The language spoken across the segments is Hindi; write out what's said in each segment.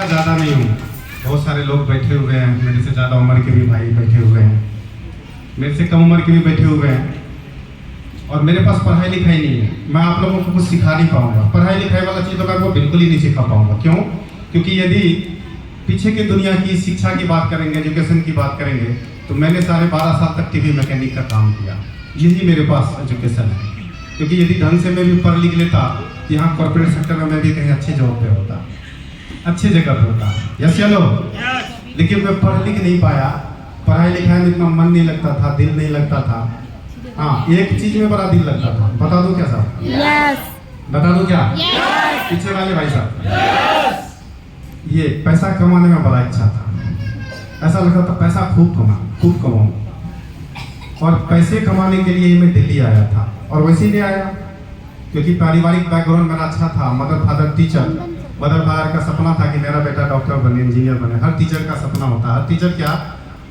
इतना ज़्यादा नहीं हूँ, बहुत सारे लोग बैठे हुए हैं, मेरे से ज़्यादा उम्र के भी भाई बैठे हुए हैं, मेरे से कम उम्र के भी बैठे हुए हैं, और मेरे पास पढ़ाई लिखाई नहीं है। मैं आप लोगों को कुछ सिखा नहीं पाऊंगा, पढ़ाई लिखाई वाला चीज़ तो मैं वो बिल्कुल ही नहीं सिखा पाऊंगा। क्यों? क्योंकि यदि पीछे की दुनिया की शिक्षा की बात करेंगे, एजुकेशन की बात करेंगे, तो मैंने 12.5 साल तक टीवी मैकेनिक का काम किया, यही मेरे पास एजुकेशन है। क्योंकि यदि ढंग से मैं भी पढ़ लिख लेता, यहाँ कॉर्पोरेट सेक्टर में मैं भी कहीं अच्छी जॉब पे होता, अच्छी जगह पे होता। यस चलो, लेकिन मैं पढ़ लिख नहीं पाया, पढ़ाई लिखाई में इतना मन नहीं लगता था, दिल नहीं लगता था। हाँ, एक चीज में बड़ा दिल लगता था, बता दूं क्या साहब? यस। बता दूं क्या? यस। पीछे वाले भाई साहब, ये पैसा कमाने में बड़ा इच्छा था। ऐसा लगता था पैसा खूब कमाऊं, और पैसे कमाने के लिए मैं दिल्ली आया था, और वैसे ही आया क्योंकि पारिवारिक बैकग्राउंड मेरा अच्छा था। Mother father teacher, mother father का सपना था कि मेरा बेटा डॉक्टर बने, इंजीनियर बने। हर टीचर का सपना होता है, हर टीचर क्या,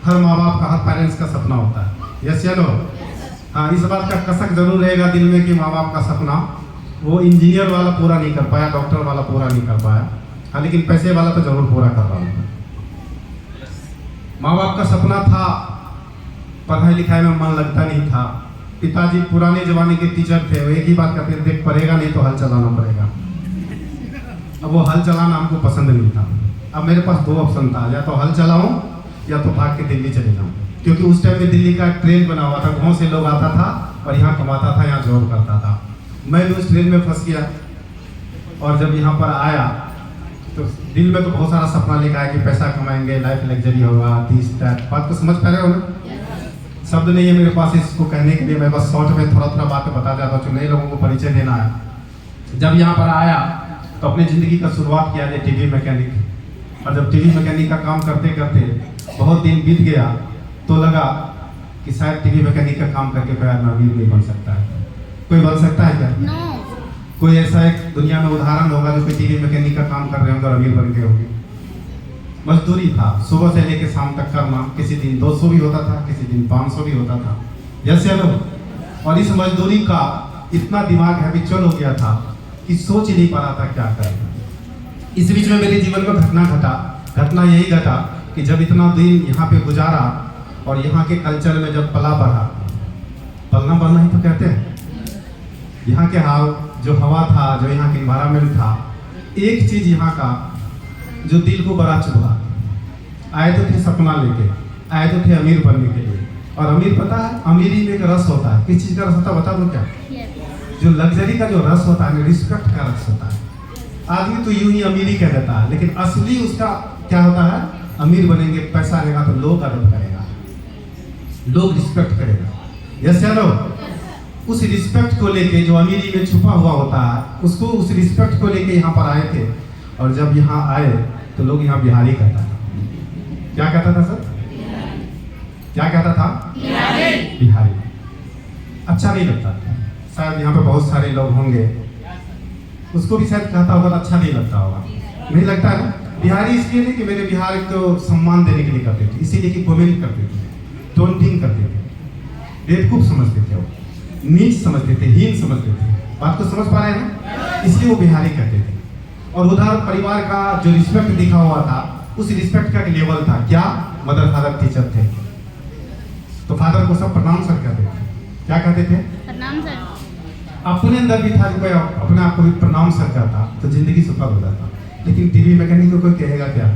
हर माँ बाप का, हर पेरेंट्स का सपना होता है। यस चलो, हाँ, इस बात का कसक जरूर रहेगा दिल में कि माँ बाप का सपना वो इंजीनियर वाला पूरा नहीं कर पाया, डॉक्टर वाला पूरा नहीं कर पाया, हाँ, लेकिन पैसे वाला तो जरूर पूरा कर रहा हूँ। माँ बाप का सपना था, पढ़ाई लिखाई में मन लगता नहीं था। पिताजी पुराने जमाने के टीचर थे, वो एक ही बात कहते थे, देख पढ़ेगा नहीं तो हल चलाना पड़ेगा। अब वो हल चलाना हमको पसंद नहीं था। अब मेरे पास दो ऑप्शन था, या तो हल चलाऊं या तो भाग के दिल्ली चले जाऊं, क्योंकि उस टाइम में दिल्ली का ट्रेन बना हुआ था, गाँव से लोग आता था और यहाँ कमाता था, यहाँ जॉब करता था। मैं भी उस ट्रेन में फंस गया, और जब यहाँ पर आया तो दिल में तो बहुत सारा सपना लेकर आया कि पैसा कमाएंगे, लाइफ लग्जरी होगा, दिस दैट। बात को समझ पा रहे हो ना? शब्द नहीं है मेरे पास इसको कहने के लिए, मैं बस शॉर्ट में थोड़ा थोड़ा बातें बता जाता हूँ, नए लोगों को परिचय देना है। जब यहाँ पर आया तो अपनी ज़िंदगी का शुरुआत किया जाए टीवी मैकेनिक, और जब टीवी मैकेनिक का काम करते करते बहुत दिन बीत गया तो लगा कि शायद टीवी मैकेनिक का काम करके कोई आदमी अमीर नहीं बन सकता है। कोई बन सकता है क्या? कोई ऐसा एक दुनिया में उदाहरण होगा जो कोई टीवी मैकेनिक का काम कर रहे होंगे और अमीर बन गए होंगे? मजदूरी था, सुबह से लेकर शाम तक करना। किसी दिन 200 भी होता था, किसी दिन 500 भी होता था। यस चलो, और इस मजदूरी का इतना दिमाग हैबिचुअल हो गया था कि सोच ही नहीं पा रहा था क्या करें। इस बीच में मेरे जीवन में घटना यही घटा कि जब इतना दिन यहाँ पे गुजारा और यहाँ के कल्चर में जब पला बढ़ना ही तो कहते हैं, यहाँ के हाल, जो हवा था, जो यहाँ के इन्वायरमेंट था, एक चीज यहाँ का जो दिल को बड़ा चुभा। आए तो थे सपना लेके, आए तो थे अमीर बनने के लिए, और अमीर पता है, अमीरी में एक रस होता है। किस चीज का रस होता है बता दो क्या? जो लग्जरी का जो रस होता है, रिस्पेक्ट का रस होता है। आदमी तो यूं ही अमीरी कह देता है, लेकिन असली उसका क्या होता है? अमीर बनेंगे, पैसा आएगा तो लोग अदब करेगा, लोग रिस्पेक्ट करेगा। यस चलो, उस रिस्पेक्ट को लेके जो अमीरी में छुपा हुआ होता है, उसको, उस रिस्पेक्ट को लेके यहाँ पर आए थे। और जब यहाँ आए तो लोग यहाँ बिहारी कहता था। क्या कहता था सर? क्या कहता था? बिहारी। अच्छा नहीं लगता, शायद यहाँ पे बहुत सारे लोग होंगे, उसको भी शायद कहता होगा, अच्छा नहीं लगता होगा, नहीं लगता है ना? बिहारी इसलिए नहीं कि मेरे बिहार को सम्मान देने के लिए करते थे, इसीलिए कि कमेंट करते थे, टोंटिंग करते थे, बेवकूफ समझते थे, वो नीच समझते थे, हीन समझते थे। बात को समझ पा रहे हैं ना? इसलिए वो बिहारी कहते थे। और उधर परिवार का जो रिस्पेक्ट दिखा हुआ था, उस रिस्पेक्ट का लेवल था क्या? मदर फादर टीचर थे, तो फादर को सब प्रणाम सर कहते थे। क्या कहते थे? प्रणाम सर। अपने अंदर भी था, कोई अपने आप को भी प्रणाम सर कहता तो जिंदगी सफल हो जाता। लेकिन टीवी मैकेनिक को कोई कहेगा क्या?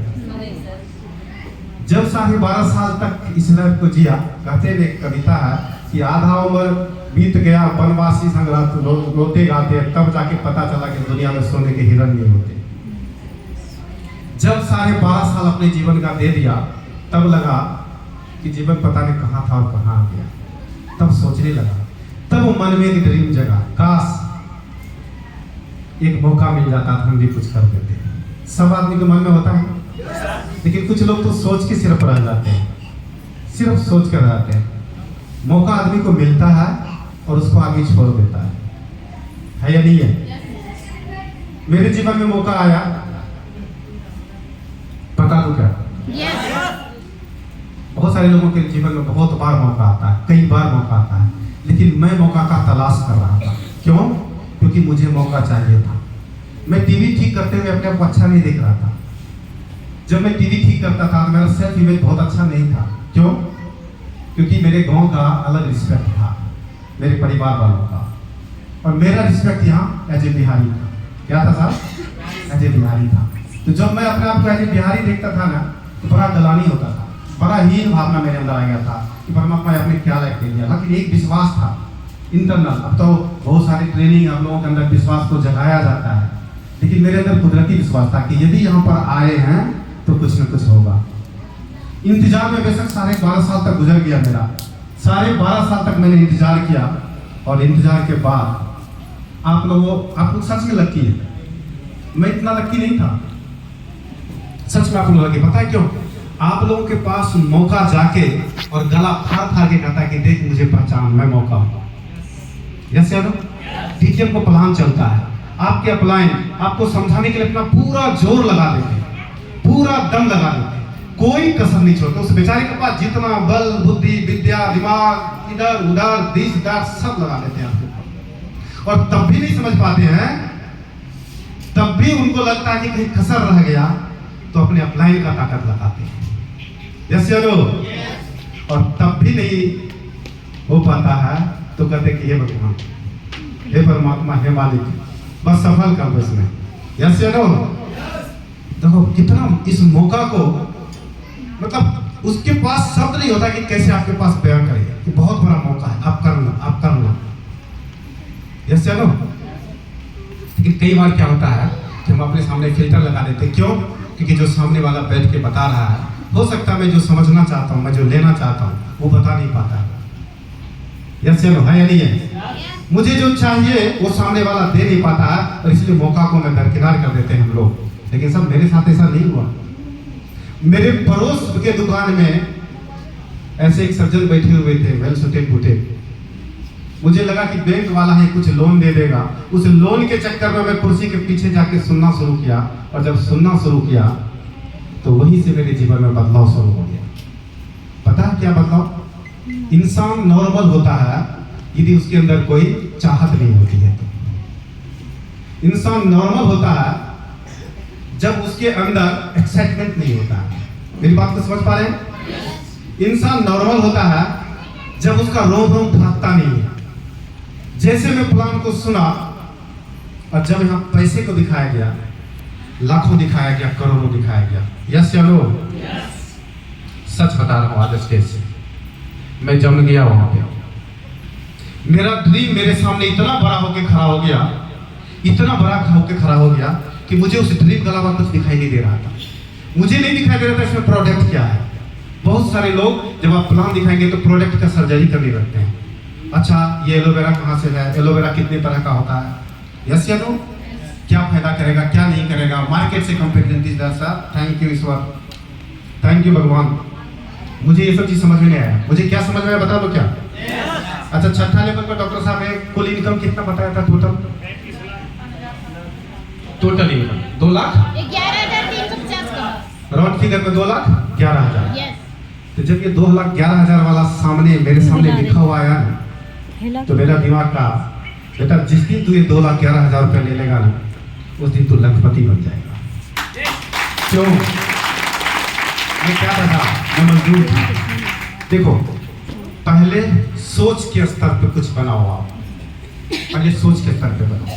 जब 12.5 साल तक इस लाइफ को जिया, कहते हैं एक कविता है कि आधा उम्र बीत गया वनवासी संग रोते गाते, तब जाके पता चला कि दुनिया में सोने के हिरण नहीं होते। जब 12.5 साल अपने जीवन का दे दिया, तब लगा कि जीवन पता नहीं कहाँ था और कहाँ आ गया। तब सोचने लगा, तब मन में एक ड्रीम जगा, काश एक मौका मिल जाता तो हम भी कुछ कर देते। सब आदमी के मन में होता है, लेकिन कुछ लोग तो सोच के सिर्फ रह जाते हैं, सिर्फ सोच कर रहते हैं। मौका आदमी को मिलता है और उसको आगे छोड़ देता है या नहीं है? मेरे जीवन में मौका आया, पता दो क्या? बहुत सारे लोगों के जीवन में बहुत बार मौका आता है, कई बार मौका आता है, लेकिन मैं मौका का तलाश कर रहा था। क्यों? क्योंकि मुझे मौका चाहिए था। मैं टीवी ठीक करते हुए अपने आप को अच्छा नहीं देख रहा था, जब मैं टीवी ठीक करता था तो मेरा सेल्फ इमेज बहुत अच्छा नहीं था। क्यों? क्योंकि मेरे गांव का अलग रिस्पेक्ट था, मेरे परिवार वालों का, और मेरा रिस्पेक्ट यहाँ एज ए बिहारी था। क्या था साहब? एज ए बिहारी था। तो जब मैं अपने आप को एज ए बिहारी देखता था ना, तो बड़ा गलानी होता था, बड़ा हीन भावना मेरे अंदर आ गया था कि परमात्मा ने अपने क्या लायक दे दिया। लेकिन एक विश्वास था इंटरनल। अब तो बहुत सारी ट्रेनिंग आप लोगों के अंदर विश्वास को जगाया जाता है, लेकिन मेरे अंदर कुदरती विश्वास था कि यदि यहाँ पर आए हैं तो कुछ न कुछ होगा। इंतजार में बेशक 12.5 साल तक गुजर गया मेरा, 12.5 साल तक मैंने इंतजार किया, और इंतजार के बाद आप लोग सच में लकी है, मैं इतना लकी नहीं था। सच में आप लोग लकी, पता है क्यों? आप लोगों के पास मौका जाके और गला फाड़ फाड़ के कहता है कि देख मुझे पहचान, मैं मौका हूं। यस या नो? टीचर को प्लान चलता है, आपके अपलाइन आपको समझाने के लिए अपना पूरा जोर लगा देते हैं, पूरा दम लगा देते हैं, कोई कसर नहीं छोड़ते। उस बेचारे के पास जितना बल बुद्धि विद्या दिमाग इधर उधर दिस दैट सब लगा देते हैं आपके ऊपर, और तब भी नहीं समझ पाते हैं। तब भी उनको लगता है कि कहीं कसर रह गया, तो अपने अपलाइन का ताकत लगाते हैं। यस या नो? और तब भी नहीं हो पाता है तो कहते कि हे भगवान, हे परमात्मा, हे मालिक, बस सफल कर दो इसमें। यस या नो? देखो कितना इस मौका को, मतलब उसके पास शब्द नहीं होता कि कैसे आपके पास बयान करेगा कि बहुत बड़ा मौका है, आप करना, आप करना। यस या नो? लेकिन कई बार क्या होता है कि हम अपने सामने फिल्टर लगा देते हैं। क्यों? क्योंकि जो सामने वाला बैठ के बता रहा है, हो सकता है मैं जो समझना चाहता हूँ, मैं जो लेना चाहता हूँ, वो बता नहीं पाता है। यस या नो? है या नहीं है? मुझे जो चाहिए वो सामने वाला दे नहीं पाता है, और इसलिए मौका को मैं दरकिनार कर देते हैं हम लोग। लेकिन सब मेरे साथ ऐसा नहीं हुआ। मेरे पड़ोस के दुकान में ऐसे एक सज्जन बैठे हुए थे, वेल सुटे फूटे। मुझे लगा कि बैंक वाला है कुछ लोन दे देगा। उस लोन के चक्कर में मैं कुर्सी के पीछे जाके सुनना शुरू किया, और जब सुनना शुरू किया तो वहीं से मेरे जीवन में बदलाव शुरू हो गया। पता है क्या बदलाव? इंसान नॉर्मल होता है यदि उसके अंदर कोई चाहत नहीं होती है तो। इंसान नॉर्मल होता है जब उसके अंदर एक्साइटमेंट नहीं होता है। मेरी बात को समझ पा रहे हैं? इंसान नॉर्मल होता है जब उसका रोम रोम फड़कता नहीं है। जैसे मैं प्लान को सुना, और जब यहाँ पैसे को दिखाया गया, लाखों दिखाया गया, करोड़ों दिखाया गया। यस या नो? सच बता रहा हूँ, आज स्टेज से मैं जम गया वहां पे। मेरा ड्रीम मेरे सामने इतना बड़ा होके खड़ा हो गया, इतना बड़ा होके खड़ा हो गया कि मुझे उस ड्रीम के अलावा कुछ दिखाई नहीं दे रहा था। मुझे नहीं दिखाई दे रहा था इसमें प्रोडक्ट क्या है। बहुत सारे लोग जब आप प्लान दिखाएंगे तो प्रोडक्ट का सर्जरी करने लगते हैं। अच्छा, ये एलोवेरा कहाँ से है, एलोवेरा कितने तरह का होता है। यस या नो? क्या फायदा करेगा, क्या नहीं करेगा, मार्केट से competitive. Thank you Ishwar, thank you भगवान। मुझे ये सब चीज समझ में नहीं आया। मुझे क्या समझ में आया बता दो क्या? अच्छा, छठा लेवल पर डॉक्टर साहब ने कुल इनकम कितना बताया था? टोटल इनकम 2,11,350 का राउंड फिगर में 2,11,000। तो जब ये 2,11,000 वाला सामने मेरे सामने लिखा हुआ आया ना, तो मेरा दिमाग का बेटा जिस दिन तू ये 2,11,000 रुपया ले लेगा ना, उस दिन तू लखपति बन जाएगा। क्यों? मैं क्या बता, मैं मजदूर था। देखो, पहले सोच के स्तर पे कुछ बनाओ आप, पहले सोच के स्तर पे बनाओ।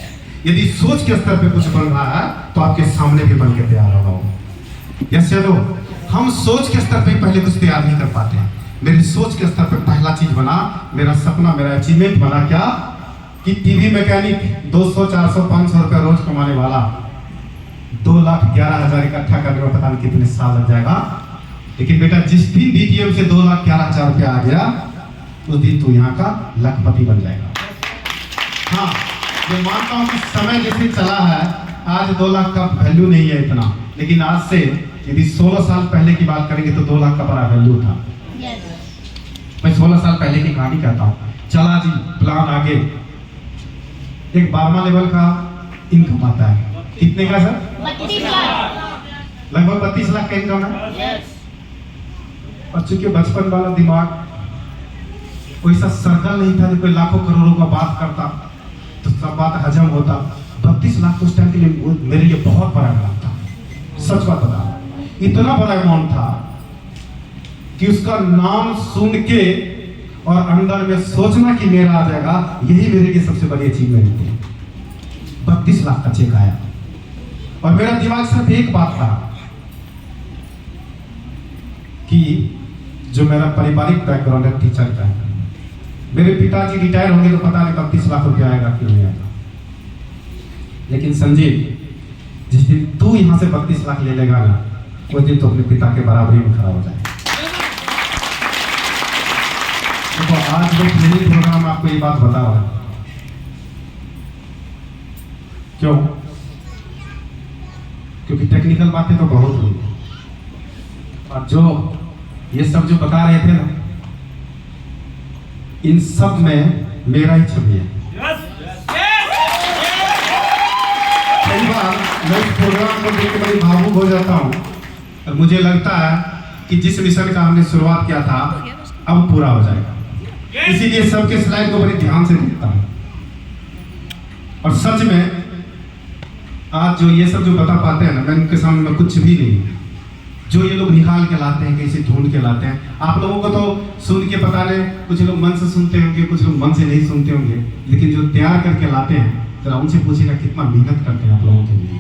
यदि सोच के स्तर पे कुछ बन रहा है तो आपके सामने भी बन के तैयार होगा। यस या नो? हम सोच के स्तर पे पहले कुछ तैयार नहीं कर पाते हैं। मेरी सोच के स्तर पे पहला चीज बना, मेरा सपना, मेरा अचीवमेंट बना क्या कि टीवी मैकेनिक 200, 400, 500 रुपया रोज कमाने वाला 2,11,000 इकट्ठा करने में पता नहीं कितने साल लग जाएगा। लेकिन बेटा जिस दिन डीटीएम से 2,11,000 रुपया आ गया, उस दिन तू यहाँ का लखपति बन जाएगा। हाँ, मैं मानता हूँ कि समय जैसे चला है, आज 2 लाख का वैल्यू नहीं है इतना, लेकिन आज से यदि 16 साल पहले की बात करेंगे तो 2 लाख का बड़ा वैल्यू था। मैं 16 साल पहले की कहानी कहता हूँ। चला जी, प्लान आगे। एक 12वां लेवल का इनकम आता है। कितने का सर? 32 लाख, लगभग 32 लाख का इनकम है। और चूंकि बचपन वाला दिमाग कोई सा सर्कल नहीं था, कोई लाखों करोड़ों का बात करता तो सब बात हजम होता। 32 लाख उस टाइम के लिए मेरे लिए बहुत बड़ा काम था। सच बात बता, इतना बड़ा अमाउंट था कि उसका नाम सुन के और अंदर में सोचना कि मेरा आ जाएगा, यही मेरे लिए सबसे बड़ी अचीवमेंट थी। 32 लाख का चेक आया और मेरा दिमाग सिर्फ एक बात था कि जो मेरा पारिवारिक बैकग्राउंड है टीचर का है, मेरे पिताजी रिटायर होंगे तो पता नहीं 32 लाख रुपया आएगा कि नहीं आएगा। लेकिन संजीव, जिस दिन तू यहां से 32 लाख ले लेगा ना, उस दिन तो अपने पिता के बराबरी में खड़ा हो जाएगा। तो आज जो ट्रेनिंग प्रोग्राम आपको ये बात बता रहा है, क्यों? क्योंकि टेक्निकल बातें तो बहुत हुई और जो ये सब जो बता रहे थे ना, इन सब में मेरा ही छवि है। कई बार मैं इस प्रोग्राम को देख के बड़ी भावुक हो जाता हूँ और मुझे लगता है कि जिस मिशन का हमने शुरुआत किया था अब पूरा हो जाएगा। इसीलिए सबके स्लाइड को बड़े ध्यान से देखता हूँ और सच में आज जो ये सब जो बता पाते हैं ना, मैं उनके सामने में कुछ भी नहीं। जो ये लोग निकाल के लाते हैं, कैसे ढूंढ के लाते हैं, आप लोगों को तो सुन के पता नहीं, कुछ लोग मन से सुनते होंगे, कुछ लोग मन से नहीं सुनते होंगे, लेकिन जो तैयार करके लाते हैं जरा उनसे पूछिएगा कितना मेहनत करते हैं आप लोगों के लिए।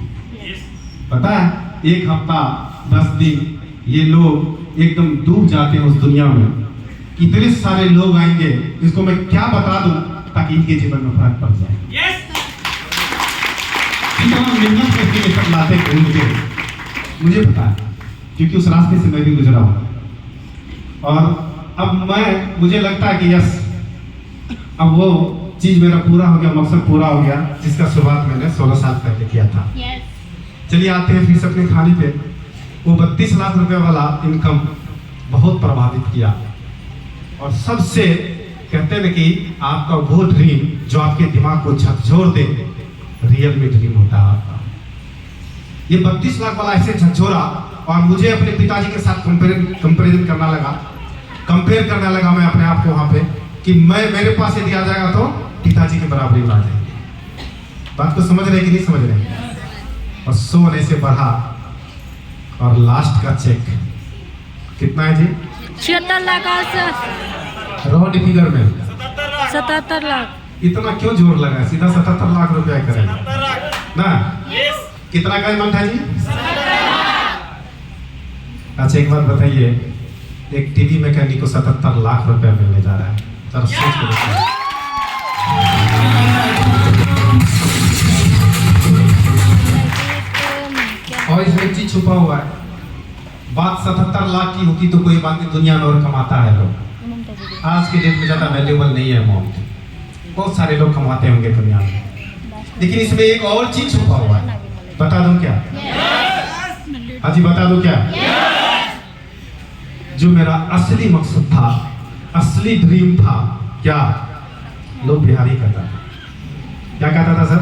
पता है, 1 हफ्ता 10 दिन ये लोग एकदम डूब जाते हैं उस दुनिया में। इतने सारे लोग आएंगे, इसको मैं क्या बता दूं ताकि इनके जीवन में फर्क पड़ जाए। कितना मेहनत करके ये सब लाते हैं ढूंढ के, मुझे पता है क्योंकि उस रास्ते से मैं भी गुजरा हूं। और अब मुझे लगता है कि यस, अब वो चीज मेरा पूरा हो गया, मकसद पूरा हो गया जिसका शुरुआत मैंने 16 साल पहले किया था। चलिए आते हैं फिर से अपने खाने पे। वो 32 लाख रुपए वाला इनकम बहुत प्रभावित किया और सबसे कहते हैं कि आपका वो ड्रीम जो आपके दिमाग को झकझोर दे, रियल में ड्रीम होता है आपका। ये 32 लाख वाला ऐसे झकझोरा और मुझे अपने पिताजी के साथ कंपेरिजन करना लगा, कंपेयर करने लगा मैं अपने आप को वहां पे कि मेरे पास यदि आ जाएगा तो पिताजी के बराबरी में आ जाएंगे। बात को समझ रहे कि नहीं समझ रहे? और सोने से बढ़ा और लास्ट का चेक कितना है जी? 76 लाख राउंड फिगर में 77 लाख। इतना क्यों जोर लगा? सीधा 77 लाख रुपया करेगा ना? कितना का अमाउंट है जी? अच्छा एक बात बताइए, एक टीवी मैकेनिक को 77 लाख रुपया मिलने जा रहा है, जरा सोच के देखिए। और इसमें एक चीज छुपा हुआ है, बात 77 लाख की होती तो कोई बात नहीं, दुनिया में और कमाता है लोग। आज के डेट में ज्यादा वैल्यूएबल नहीं है अमाउंट, बहुत सारे लोग कमाते होंगे दुनिया में, लेकिन इसमें एक और चीज छुपा हुआ है। बता दूं क्या? हाजी बता दूं क्या? जो मेरा असली मकसद था, असली ड्रीम था, क्या? लोग बिहारी कहता था। क्या कहता था सर?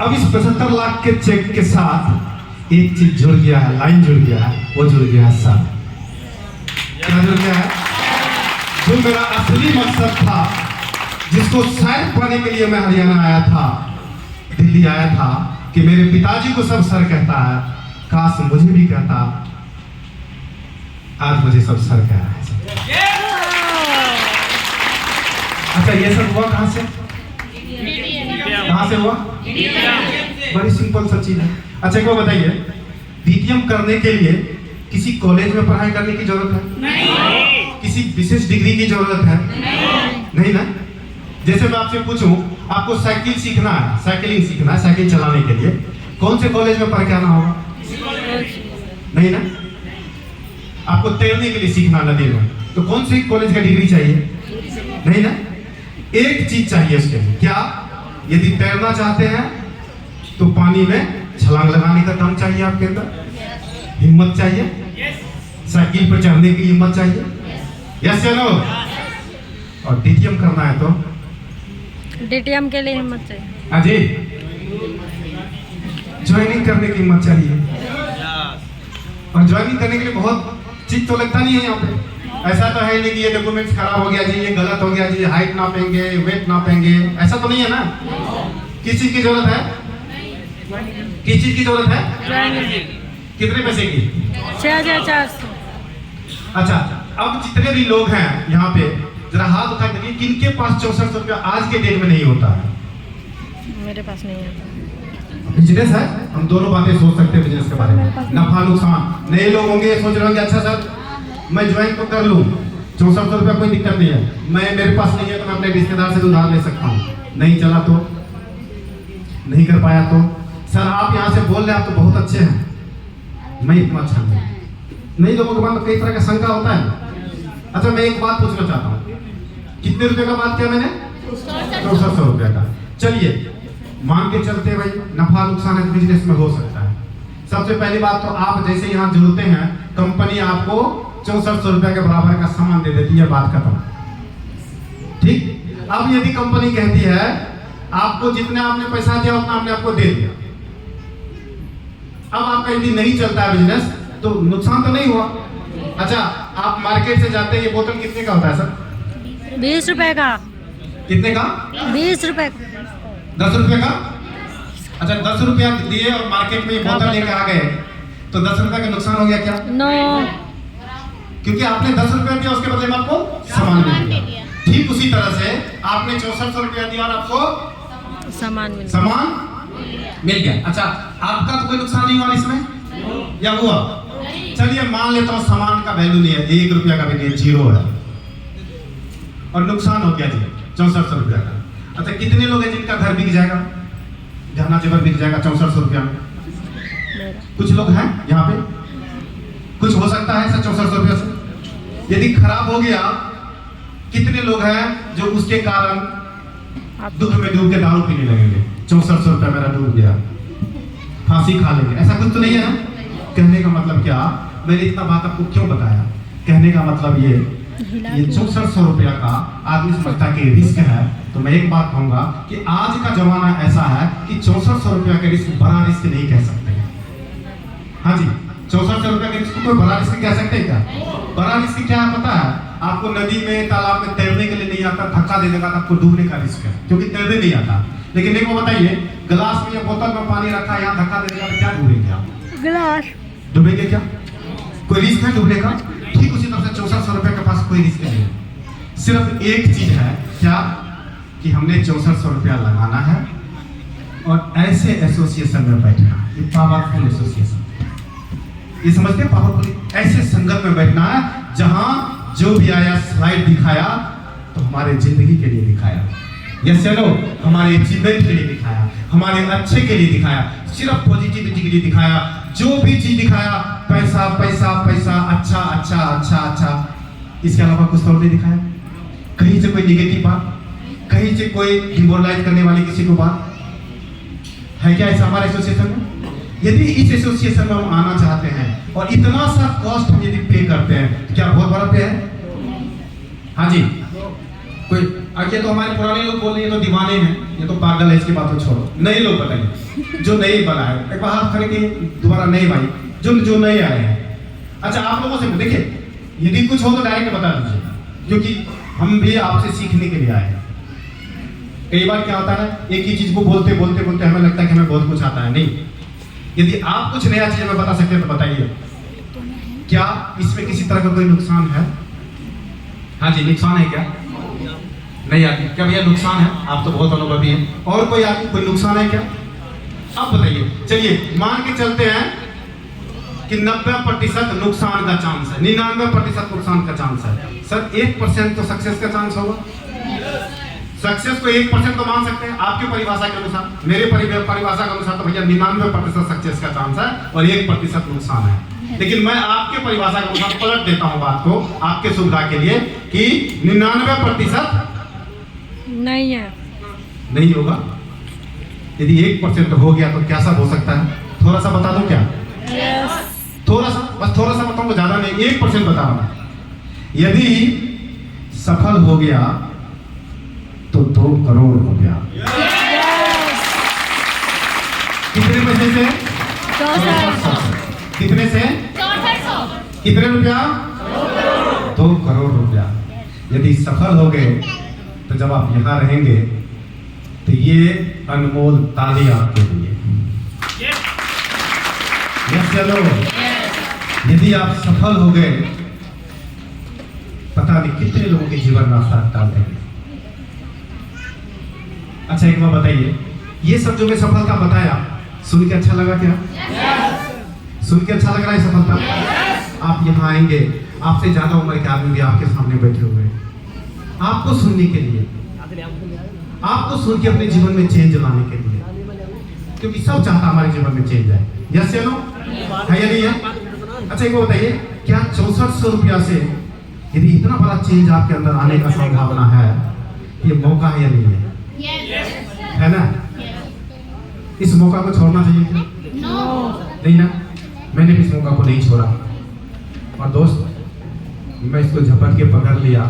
अब इस 75 लाख के चेक के साथ एक चीज जुड़ गया है, लाइन जुड़ गया है, वो जुड़ गया है सर। क्या जुड़ गया है? जो मेरा असली मकसद था, जिसको शायद पाने के लिए मैं हरियाणा आया था, दिल्ली आया था, कि मेरे पिताजी को सब सर कहता है, काश मुझे भी कहता। आज मुझे सब सर कह रहा है। अच्छा ये सब हुआ कहां से? कहां से हुआ? बड़ी सिंपल सा चीज है। अच्छा एक बात बताइए, डीटीएम करने के लिए किसी कॉलेज में पढ़ाई करने की जरूरत है? नहीं। किसी विशेष डिग्री की जरूरत है? नहीं ना? जैसे मैं आपसे पूछूं, आपको साइकिल सीखना है, साइकिलिंग सीखना है, साइकिल चलाने के लिए कौन से कॉलेज में पढ़ के आना होगा? नहीं ना? आपको तैरने के लिए सीखना नदी में, तो कौन सी कॉलेज का डिग्री चाहिए? नहीं ना? एक चीज चाहिए उसके लिए, क्या? यदि तैरना चाहते हैं तो पानी में छलांग लगाने का दम चाहिए आपके अंदर, हिम्मत चाहिए, साइकिल पर चढ़ने की हिम्मत चाहिए, यस या नो? और डीटीएम करना है तो डीटीएम के लिए हिम्मत चाहिए। अजय ज्वाइनिंग करने की हिम्मत चाहिए, और ज्वाइनिंग करने के लिए बहुत चीज तो लगता नहीं है यहाँ पे। ऐसा तो है नहीं कि ये डॉक्यूमेंट्स खराब हो गया जी, ये गलत हो गया जी, हाइट नापेंगे, वेट नापेंगे, ऐसा तो नहीं है ना? किस चीज की जरूरत है? किस चीज की जरूरत है? कितने पैसे की? 6,400। अच्छा, अब जितने भी लोग हैं यहाँ पे जरा हाथ उठा के देखिए, किनके पास 6400 रुपया आज के डेट में नहीं होता है? मेरे पास नहीं है। बिजनेस है, हम दोनों बातें सोच सकते हैं बिजनेस के बारे में, नफा नुकसान। नए लोग होंगे सोच रहे होंगे अच्छा सर मैं ज्वाइन तो कर लूँ, 6400 रुपया कोई दिक्कत नहीं है, मैं मेरे पास नहीं है तो मैं अपने रिश्तेदार से उधार ले सकता हूँ। नहीं चला तो, नहीं कर पाया तो, सर आप यहाँ से बोल रहे हैं आप तो बहुत अच्छे हैं, मैं इतना अच्छा नहीं। नहीं लोगों के बाद कई तरह का शंका होता है। अच्छा मैं एक बात पूछना चाहता हूँ, कितने रुपए का बात किया मैंने? 6400 रुपया का। चलिए मान के चलते भाई नफा नुकसान है बिजनेस में हो सकता है। सबसे पहली बात तो आप जैसे यहाँ जुड़ते हैं कंपनी आपको 6400 रुपया के बराबर का सामान दे देती है, बात खत्म। ठीक, अब यदि कंपनी कहती है आपको जितना आपने पैसा दिया उतना हमने आपको दे दिया, अब आपका यदि नहीं चलता है बिजनेस तो नुकसान तो नहीं हुआ। अच्छा आप मार्केट से जाते हैं, ये बोतल कितने का होता है सर? 20 रुपए का। कितने का? 20 रुपए। 10 रुपए का। अच्छा 10 रुपया दिए और मार्केट में ये बोतल लेके आ गए तो 10 रुपए का नुकसान हो गया क्या? नो, क्योंकि आपने 10 रुपया दिया उसके बदले में आपको सामान मिल गया। ठीक उसी तरह से आपने 6400 रुपया दिया और आपको सामान मिल मिल गया। अच्छा आपका तो कोई नुकसान नहीं हुआ इसमें या हुआ? चलिए मान लेता हूँ सामान का वैल्यू नहीं है, 1 रुपया का भी नहीं, 0 है और नुकसान हो गया जी 6400 रुपया का। अच्छा कितने लोग हैं जिनका घर बिक जाएगा, गहना जेवर बिक जाएगा 6400 रुपया में? कुछ लोग हैं यहाँ पे, कुछ हो सकता है सर 6400 रुपया से। यदि खराब हो गया कितने लोग हैं जो उसके कारण दुख में डूब के दारू पीने लगेंगे? 6400 रुपया मेरा डूब गया, फांसी खा लेंगे, ऐसा कुछ तो नहीं है ना? कहने का मतलब क्या, मैंने इतना बात आपको क्यों बताया? कहने का मतलब ये 6400 रुपया का आदमी समझता है कि रिस्क है, तो मैं एक बात कहूंगा कि आज का जमाना ऐसा है कि 6400 रुपया का रिस्क बड़ा रिस्क नहीं कह सकते। हाँ जी 6400 रुपया के रिस्क को बड़ा रिस्क कह सकते हैं क्या? बड़ा रिस्क क्या है पता है आपको? नदी में तालाब में तैरने के लिए नहीं आता, धक्का देने का आपको डूबने का रिस्क है, क्योंकि तैरने नहीं आता। लेकिन एक बात बताइए, गिलास में या बोतल में पानी रखा है, यहाँ धक्का देने का क्या डूबेंगे आप? गिलास डूबेंगे क्या? कोई रिस्क है डूबने का? ठीक उसी तरह से 6400 रुपए के पास कोई रिस्क नहीं है। सिर्फ एक चीज है क्या कि हमने 6400 रुपया लगाना है और ऐसे एसोसिएशन में बैठना है, ये पावरफुल एसोसिएशन, ये समझते हैं पावरफुल, ऐसे संगत में बैठना है जहां जो भी आया स्लाइड दिखाया तो हमारे जिंदगी के लिए दिखाया, यस चलो हमारे अचीवमेंट के लिए दिखाया, हमारे अच्छे के लिए दिखाया, सिर्फ पॉजिटिविटी के लिए दिखाया। जो भी चीज दिखाया पैसा पैसा पैसा, अच्छा अच्छा अच्छा अच्छा, इसके अलावा कुछ और नहीं दिखाया। कहीं से कोई निगेटिव बात, कहीं से कोई डिमोरलाइज करने वाली किसी को बात है क्या ऐसा हमारे एसोसिएशन में? यदि इस एसोसिएशन में हम आना चाहते हैं और इतना सा कॉस्ट हम यदि पे करते हैं तो क्या बहुत बड़ा पे है? हाँ जी कोई ये तो हमारे पुराने लोग बोल रहे हैं तो दीवाने हैं, ये तो पागल है, इसकी बात को छोड़ो। नए लोग बताइए जो नए बना है, एक बार हाथ खड़े किए दोबारा नए भाई जो नए आए हैं। अच्छा आप लोगों से देखिए यदि कुछ हो तो डायरेक्ट बता दीजिए, क्योंकि हम भी आपसे सीखने के लिए आए हैं। कई बार क्या होता है एक ही चीज को बोलते बोलते बोलते हमें लगता है कि हमें बहुत कुछ आता है, नहीं। यदि आप कुछ नया चीज हमें बता सकते हैं तो बताइए, क्या इसमें किसी तरह का कोई नुकसान है? हाँ जी नुकसान है क्या? नहीं आती क्या भैया नुकसान है? आप तो बहुत अनुभवी हैं। और कोई आदमी कोई नुकसान है क्या? आप बताइए। चलिए मान के चलते हैं कि 90% नुकसान का चांस है, 99% नुकसान का चांस है। सर 1% तो सक्सेस का चांस होगा। सक्सेस को 1% तो मान सकते हैं आपके परिभाषा के अनुसार, मेरे परिभाषा के अनुसार तो भैया 99% सक्सेस का चांस है और 1% नुकसान है। लेकिन मैं आपके परिभाषा के अनुसार पलट देता हूं बात को आपके सुविधा के लिए कि 99% नहीं है, नहीं होगा। यदि 1% हो गया तो क्या सब हो सकता है? थोड़ा सा बता दूं क्या? थोड़ा सा, बस थोड़ा सा बताऊंगा, ज्यादा नहीं, 1% बता रहा हूं। यदि सफल हो गया तो 2 करोड़ हो गया। कितने पैसे से? 6400। कितने से? 6400। कितने रुपया? 2 करोड़ रुपया। यदि सफल हो गए तो जब आप यहाँ रहेंगे तो ये अनमोल ताली आपके लिए। यस या नो? यदि आप सफल हो गए, पता नहीं कितने लोगों के जीवन में आप फर्क डाल देंगे। अच्छा एक बार बताइए, ये सब जो मैं सफलता बताया सुन के अच्छा लगा क्या? सुन के अच्छा लग रहा है सफलता? आप यहाँ आएंगे, आपसे ज्यादा उम्र के आदमी भी आपके सामने बैठे हुए हैं, आपको सुनने के लिए, आपको सुन के अपने जीवन में चेंज लाने के लिए, क्योंकि सब चाहता हमारे जीवन में चेंज आए। यस या नो? है या नहीं है? अच्छा एक बार बताइए, क्या 6400 रुपया से यदि इतना बड़ा चेंज आपके अंदर आने का संभावना है, ये मौका है या नहीं है? है ना? इस मौका को छोड़ना चाहिए क्या? नहीं ना? मैंने भी इस मौका को नहीं छोड़ा, और दोस्त मैं इसको झपट के पकड़ लिया,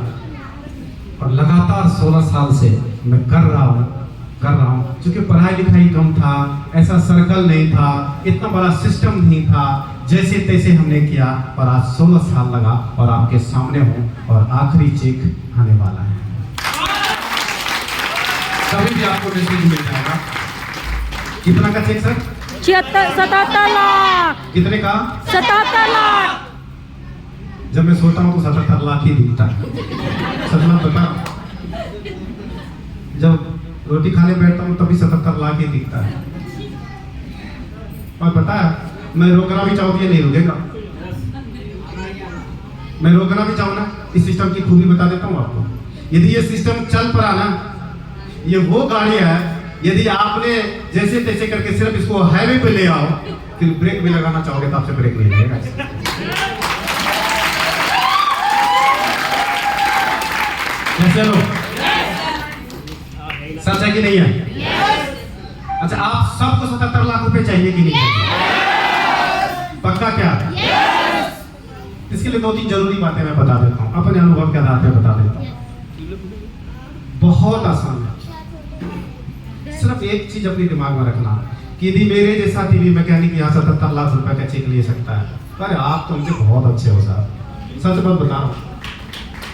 और लगातार 16 साल से मैं कर रहा हूँ। क्योंकि पढ़ाई लिखाई कम था, ऐसा सर्कल नहीं था, इतना बड़ा सिस्टम नहीं था, जैसे तैसे हमने किया, और आज 16 साल लगा और आपके सामने हूँ, और आखिरी चेक आने वाला है। कभी भी आपको मैसेज मिल जाएगा। कितना का चेक सर? 77 लाख। कितने का? 77 लाख। जब मैं सोता हूँ तो 77 लाख ही दिखता है। सच में बता, जब रोटी खाने बैठता हूँ तभी 77 लाख ही दिखता है। और पता है, मैं रोकना भी चाहूँ ये नहीं रुकेगा। मैं रोकना भी चाहूँ ना, इस सिस्टम की खूबी बता देता हूँ आपको। यदि ये सिस्टम चल पड़ा ना, ये वो गाड़ी है, यदि आपने जैसे तैसे करके सिर्फ इसको हाईवे पे ले आओ, फिर ब्रेक भी लगाना चाहोगे तो आपसे ब्रेक नहीं लगेगा। चलो सच है कि नहीं है? अच्छा आप सबको 77 लाख रुपए चाहिए कि नहीं चाहिए? पक्का क्या? इसके लिए 2-3 जरूरी बातें मैं बता देता हूँ, अपने अनुभव के आधार पर बता देता हूँ। बहुत आसान है, सिर्फ एक चीज अपने दिमाग में रखना कि यदि मेरे जैसा टीवी मैकेनिक यहाँ 77 लाख रुपए का चेक ले सकता है, अरे आप तो मुझे बहुत अच्छे हो साहब। सच बात बता रहा हूँ,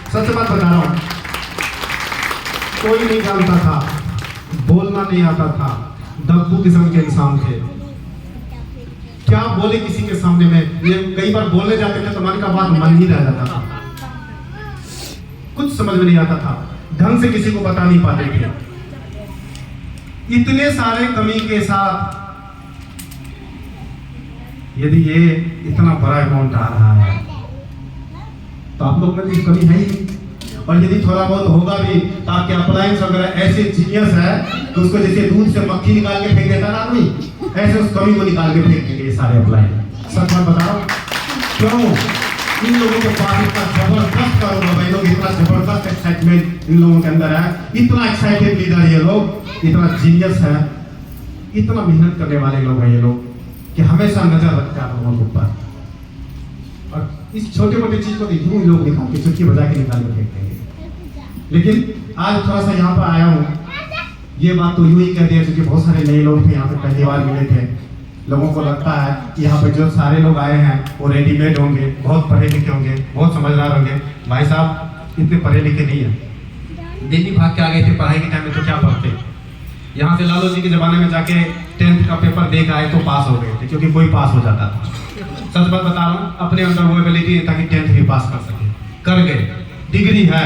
सच बात बता रहा हूँ। कोई नहीं जानता था, बोलना नहीं आता था, दब्बू किस्म के इंसान थे। क्या बोले किसी के सामने में, ये कई बार बोलने जाते थे तो मन का बात मन ही रह जाता था, कुछ समझ में नहीं आता था, ढंग से किसी को बता नहीं पाते थे। इतने सारे कमी के साथ यदि ये इतना बड़ा अमाउंट आ रहा है तो आप लोग में भी कमी है ही। और यदि थोड़ा बहुत होगा भी तो आपके अप्लायंस वगैरह ऐसे जीनियस है तो उसको जैसे दूध से मक्खी निकाल के फेंक देता ना आदमी, ऐसे उस कमी को निकाल के फेंक देंगे ये सारे अप्लायंस। सच बात बता रहा हूँ। क्यों? इन लोगों के पास इतना जबरदस्त कारोबार, लोग इतना जबरदस्त एक्साइटमेंट इन लोगों के अंदर है, इतना एक्साइटेड लीडर ये लोग, इतना जीनियस है, इतना मेहनत करने वाले लोग हैं ये लोग कि हमेशा नजर रखते हैं लोगों के ऊपर। और इस छोटे मोटे चीज को यूं लोग निकाल के चुटकी बजा के निकाल के फेंक देंगे। लेकिन आज थोड़ा सा यहाँ पर आया हूँ, ये बात तो यूं ही कह दिया क्योंकि बहुत सारे नए लोग थे यहाँ पे, पहली बार मिले थे। लोगों को लगता है कि यहाँ पे जो सारे लोग आए हैं वो रेडीमेड होंगे, बहुत पढ़े लिखे होंगे, बहुत समझदार होंगे। भाई साहब इतने पढ़े लिखे नहीं है। दिल्ली भाग के आ गए थे पढ़ाई के टाइम में तो क्या पढ़ते, यहाँ से लालू जी के जमाने में जाके 10th का पेपर दे के आए तो पास हो गए थे, क्योंकि कोई पास हो जाता था। सच बात बता रहा हूँ, अपने अंदर वो एबिलिटी है ताकि 10th भी पास कर सके, कर गए। डिग्री है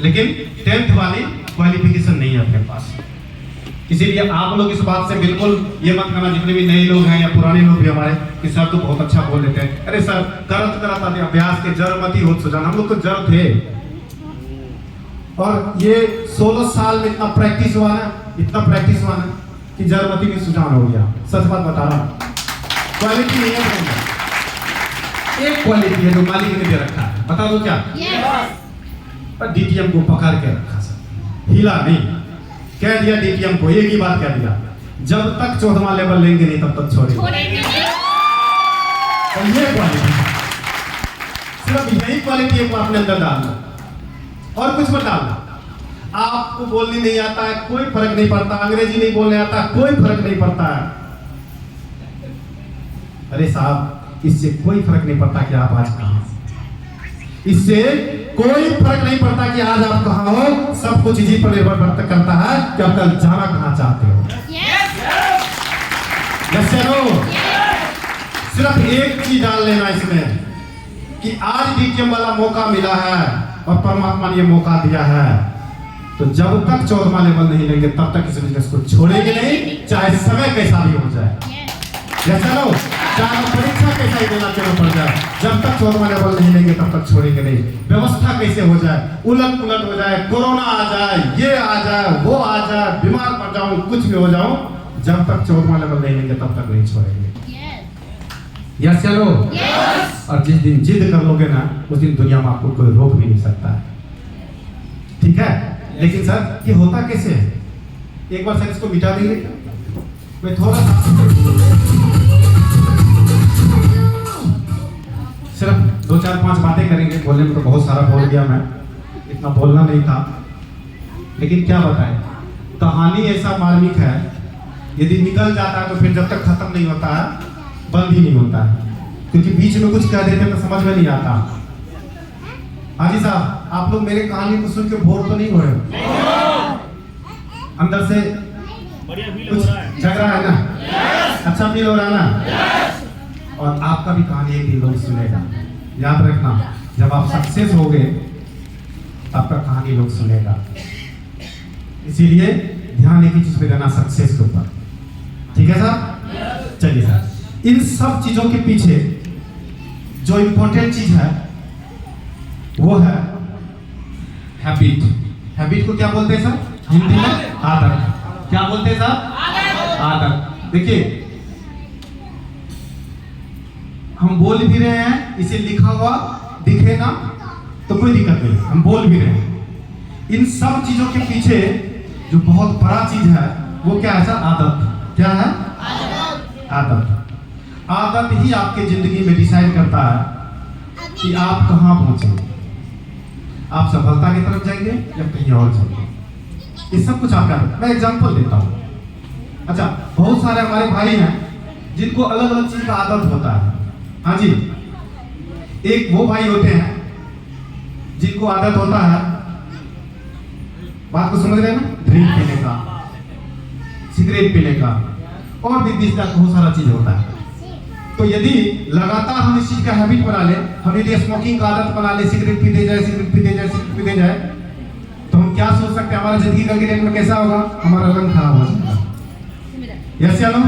लेकिन 10th वाली क्वालिफिकेशन नहीं है अपने पास। इसीलिए आप लोग इस बात से बिल्कुल ये मत करना, जितने भी नए लोग हैं या पुराने लोग भी हमारे, कि सर तो बहुत अच्छा बोल लेते हैं। अरे सर करत अभ्यास के जड़ मत ही हो सुजान, हम लोग तो जड़ थे। और ये 16 साल में इतना प्रैक्टिस हुआ ना, इतना प्रैक्टिस हुआ ना कि जड़मती भी सुजान हो गया। सच बात बता रहा हूँ, क्वालिटी नहीं है, एक क्वालिटी है जो मालिक ने दे रखा है। बता दो क्या? पर डीटीएम को पकड़ के रखा सर, हिला नहीं। कह दिया डीटीएम को, एक ही बात कह दिया, जब तक 14वां लेवल लेंगे नहीं तब तक छोड़ेंगे। तो ये क्वालिटी, सिर्फ यही क्वालिटी को अपने अंदर डालना और कुछ मत डालना। आपको बोलने नहीं आता है कोई फर्क नहीं पड़ता, अंग्रेजी नहीं बोलने आता कोई फर्क नहीं पड़ता है। अरे साहब इससे कोई फर्क नहीं पड़ता कि आप आज कहां, इससे कोई फर्क नहीं पड़ता कि आज आप कहां हो। सब कुछ इसी पर निर्भर करता है कि आप कल जाना कहां चाहते हो। यस या नो? सिर्फ एक चीज डाल लेना इसमें कि आज डीकेएम वाला मौका मिला है और परमात्मा ने ये मौका दिया है, तो जब तक 14वां लेवल नहीं लेंगे तब तक इस बिजनेस को छोड़ेंगे नहीं, चाहे समय कैसा भी हो जाए। जैसा लो चाहे परीक्षा कैसा ही देना क्यों पड़ जाए, जब तक 14वां लेवल नहीं लेंगे तब तक छोड़ेंगे नहीं। व्यवस्था कैसे हो जाए, उलट पुलट हो जाए, कोरोना आ जाए, ये आ जाए, वो आ जाए, बीमार पड़ जाऊं, कुछ भी हो जाऊं, जब तक 14वां लेवल नहीं लेंगे तब तक नहीं छोड़ेंगे। यस चलो। और जिस दिन जिद कर लोगे ना, उस दिन दुनिया में आपको कोई रोक भी नहीं सकता है। ठीक है, लेकिन सर ये होता कैसे है? एक बार सर इसको मिटा देंगे। मैं थोड़ा सिर्फ 2-4-5 बातें करेंगे। बोलने में तो बहुत सारा बोल गया मैं, इतना बोलना नहीं था, लेकिन क्या बताएं, कहानी ऐसा मार्मिक है, यदि निकल जाता है तो फिर जब तक खत्म नहीं होता है बंद ही नहीं होता है, क्योंकि बीच में कुछ कह देते हैं तो समझ में नहीं आता। हाजी साहब, आप लोग मेरे कहानी को सुन के बोर तो नहीं हो रहे हो? अंदर से कुछ जग रहा है ना? अच्छा फील हो रहा है ना? और आपका भी कहानी एक दिन लोग सुनेगा। याद रखना, जब आप सक्सेस हो गए आपका कहानी लोग सुनेगा। इसीलिए ध्यान एक ही चीज पे देना, सक्सेस के ऊपर। ठीक है सर? चलिए सर, इन सब चीजों के पीछे जो इंपॉर्टेंट चीज है वो है हैबिट। हैबिट को क्या बोलते हैं सर हिंदी में? आदत। क्या बोलते हैं सर? आदत। देखिए, हम बोल भी रहे हैं, इसे लिखा हुआ दिखेगा तो कोई दिक्कत नहीं, हम बोल भी रहे हैं। इन सब चीजों के पीछे जो बहुत बड़ा चीज है वो क्या है सर? आदत। क्या है? आदत। आदत ही आपके जिंदगी में डिसाइड करता है कि आप कहां पहुंचेंगे, आप सफलता की तरफ जाएंगे या कहीं और जाएंगे। ये सब कुछ आपका। मैं एग्जांपल देता हूं। अच्छा, बहुत सारे हमारे भाई हैं जिनको अलग अलग चीज का आदत होता है। हाँ जी, एक वो भाई होते हैं जिनको आदत होता है, बात को समझ रहे हैं ना, ड्रिंक पीने का, सिगरेट पीने का, और भी बीच का बहुत सारा चीज होता है। तो यदि लगातार हम इस चीज का हैबिट बना ले, हम यदि स्मोकिंग का आदत बना ले, सिगरेट पीते जाए, सिगरेट पीते जाए, सिगरेट पीते जाए, तो हम क्या सोच सकते हैं हमारा जिंदगी का डेट में कैसा होगा? हमारा रंग खराब हो जाएगा। यस या नो?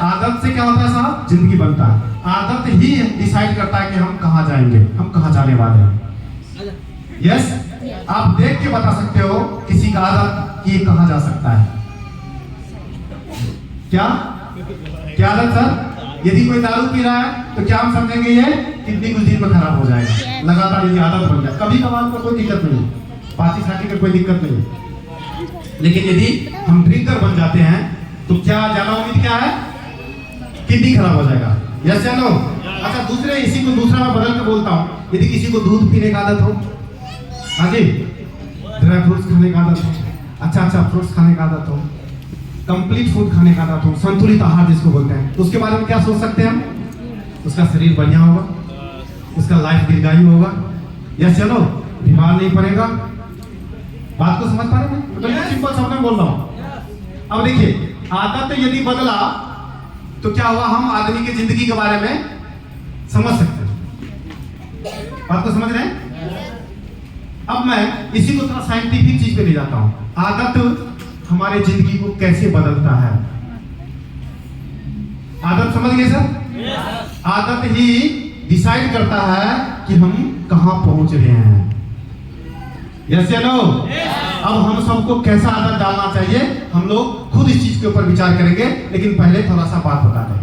आदत से क्या होता है साहब? जिंदगी बनता है। आदत ही डिसाइड करता है कि हम कहां जाएंगे, हम कहां जाने वाले हैं। यस, आप देख के बता सकते हो किसी का आदत कि ये कहां जा सकता है। क्या क्या आदत सर? यदि कोई दारू पी रहा है तो क्या हम समझेंगे ये कितनी कुछ दिन में खराब हो जाएगा। लगातार ये आदत बन जाए, कभी कभार को कोई दिक्कत नहीं, पार्टी साटी में कोई दिक्कत नहीं। लेकिन यदि हम ड्रिंकर बन जाते हैं तो क्या ज्यादा उम्मीद क्या है? किडनी खराब हो जाएगा। यस या नो? अच्छा, दूसरे इसी को दूसरा मैं बदल के बोलता हूँ। यदि किसी को दूध पीने का आदत हो, हाँ जी, ड्राई फ्रूट्स खाने का आदत हो, अच्छा फ्रूट्स खाने का आदत हो, कंप्लीट फूड खाने का आदत हो, संतुलित आहार जिसको बोलते हैं, तो उसके बारे में क्या सोच सकते हैं हम? उसका शरीर बढ़िया होगा, उसका लाइफ दीर्घायु होगा। यस या नो? बीमार नहीं पड़ेगा। बात को समझ पा रहे हैं? तो सिंपल शब्द में बोल रहा हूँ। अब देखिए, आदत यदि बदला तो क्या हुआ? हम आदमी की जिंदगी के बारे में समझ सकते हैं। बात को समझ रहे हैं? अब मैं इसी को थोड़ा साइंटिफिक चीज पे ले जाता हूं। आदत हमारे जिंदगी को कैसे बदलता है? आदत समझ गए सर? आदत ही डिसाइड करता है कि हम कहां पहुंच रहे हैं। यस या नो? अब हम सबको कैसा आदत डालना चाहिए, हम लोग खुद इस चीज के ऊपर विचार करेंगे, लेकिन पहले थोड़ा सा बात बता दें।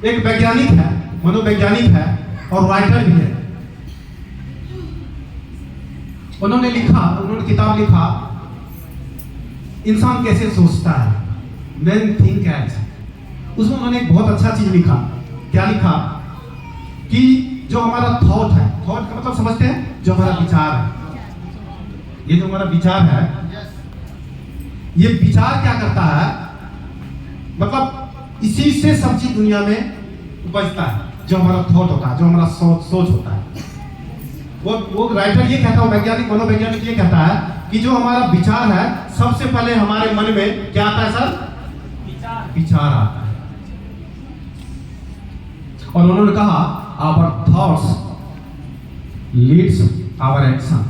एक वैज्ञानिक है, मनोवैज्ञानिक है और राइटर भी है। उन्होंने किताब लिखा, इंसान कैसे सोचता है, मैन थिंक एज। उसमें उन्होंने एक बहुत अच्छा चीज लिखा। क्या लिखा? कि जो हमारा थॉट है, थॉट का मतलब समझते हैं? जो हमारा विचार है, ये जो हमारा विचार है, ये विचार क्या करता है? मतलब इसी से सब चीज दुनिया में उपजता है। जो हमारा थॉट होता है, जो हमारा सोच होता है, वो राइटर ये कहता है, वैज्ञानिक मनोवैज्ञानिक ये कहता है कि जो हमारा विचार है, सबसे पहले हमारे मन में क्या आता है सर? विचार आता है। और उन्होंने कहा our thoughts leads our action.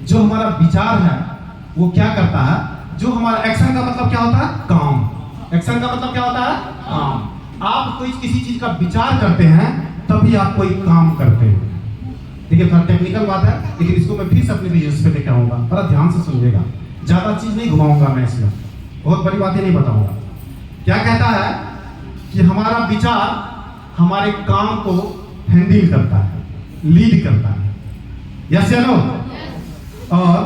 जो हमारा विचार है वो क्या करता है, जो हमारा एक्शन का मतलब क्या होता है, काम। एक्शन का मतलब क्या होता है, काम। आप कोई किसी चीज का विचार करते हैं तभी आप कोई काम करते हैं। देखिए थोड़ा टेक्निकल बात है, लेकिन इसको मैं फिर से अपने बिजनेस पे लेकर आऊंगा, बड़ा ध्यान से सुनिएगा, ज्यादा चीज नहीं घुमाऊंगा मैं इसमें, बहुत बड़ी बातें नहीं बताऊंगा। क्या कहता है कि हमारा विचार हमारे काम को हैंडल करता है, लीड करता है, यस या नो। और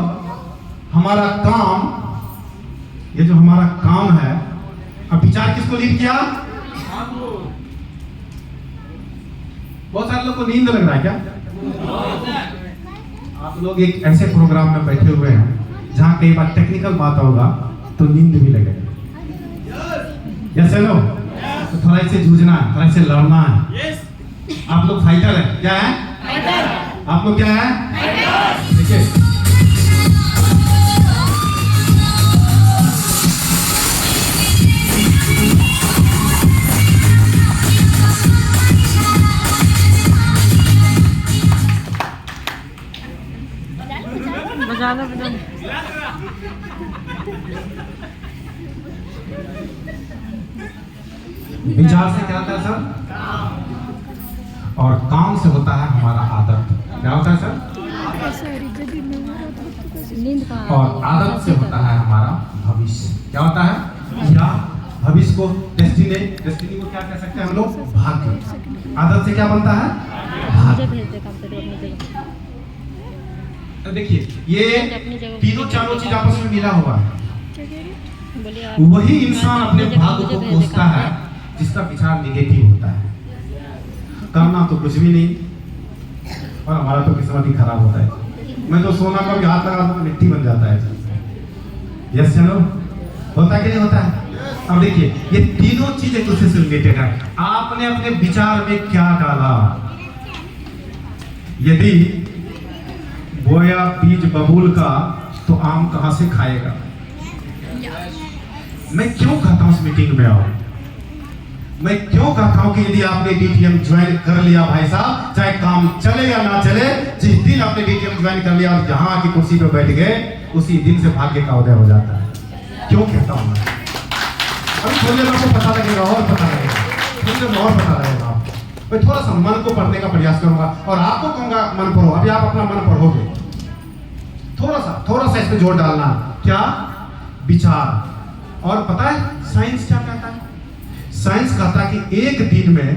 हमारा काम, ये जो हमारा काम है, अब विचार किसको लीड किया, बहुत सारे लोग को नींद लग रहा है क्या? आप लोग एक ऐसे प्रोग्राम में बैठे हुए हैं जहां कई बार टेक्निकल बात होगा तो नींद भी लगेगा, यस नो। तो थोड़ा इसे जूझना है, थोड़ा इसे लड़ना है। आप लोग फाइटर है, क्या है, आप लोग क्या है, देखिए बजाना बजाना। विचार से क्या होता है सर, और काम से होता है हमारा आदत। क्या होता है सर, और आदत से होता है हमारा भविष्य। क्या होता है, या भविष्य को डेस्टिनी, डेस्टिनी को क्या कह सकते हैं हम लोग, भाग्य। आदत से क्या बनता है, भाग्य। तो देखिए ये तीनों चारों चीज आपस में मिला हुआ है। वही इंसान अपने भाग्य को कोसता है जिसका विचार नेगेटिव होता है। करना तो कुछ भी नहीं, और हमारा तो किस्मत ही खराब होता है। मैं तो सोना का भी हाथ लगा तो मिट्टी बन जाता है। यस चलो, होता कि नहीं होता है? अब देखिए ये तीनों चीजें एक दूसरे से रिलेटेड है। आपने अपने विचार में क्या डाला, यदि बोया बीज बबूल का तो आम कहां से खाएगा। मैं क्यों कहता हूं इस मीटिंग में आओ, मैं क्यों कहता हूं कि यदि आपने डीटीएम ज्वाइन कर लिया भाई साहब, चाहे काम चले या ना चले, जिस दिन आपने डीटीएम ज्वाइन कर लिया और जहां की कुर्सी पे बैठ गए, उसी दिन से भाग्य का उदय हो जाता है। क्यों कहता हूं मैं, अभी थोड़ी देर आपको पता लगेगा, और पता लगेगा, थोड़ी देर और पता लगेगा। मैं थोड़ा सा मन को पढ़ने का प्रयास करूंगा और आपको कहूंगा मन पढ़ो। अभी आप अपना मन पढ़ोगे, थोड़ा सा इसमें जोर डालना। क्या, विचार। और पता है साइंस क्या कहता है, साइंस कहता है कि एक दिन में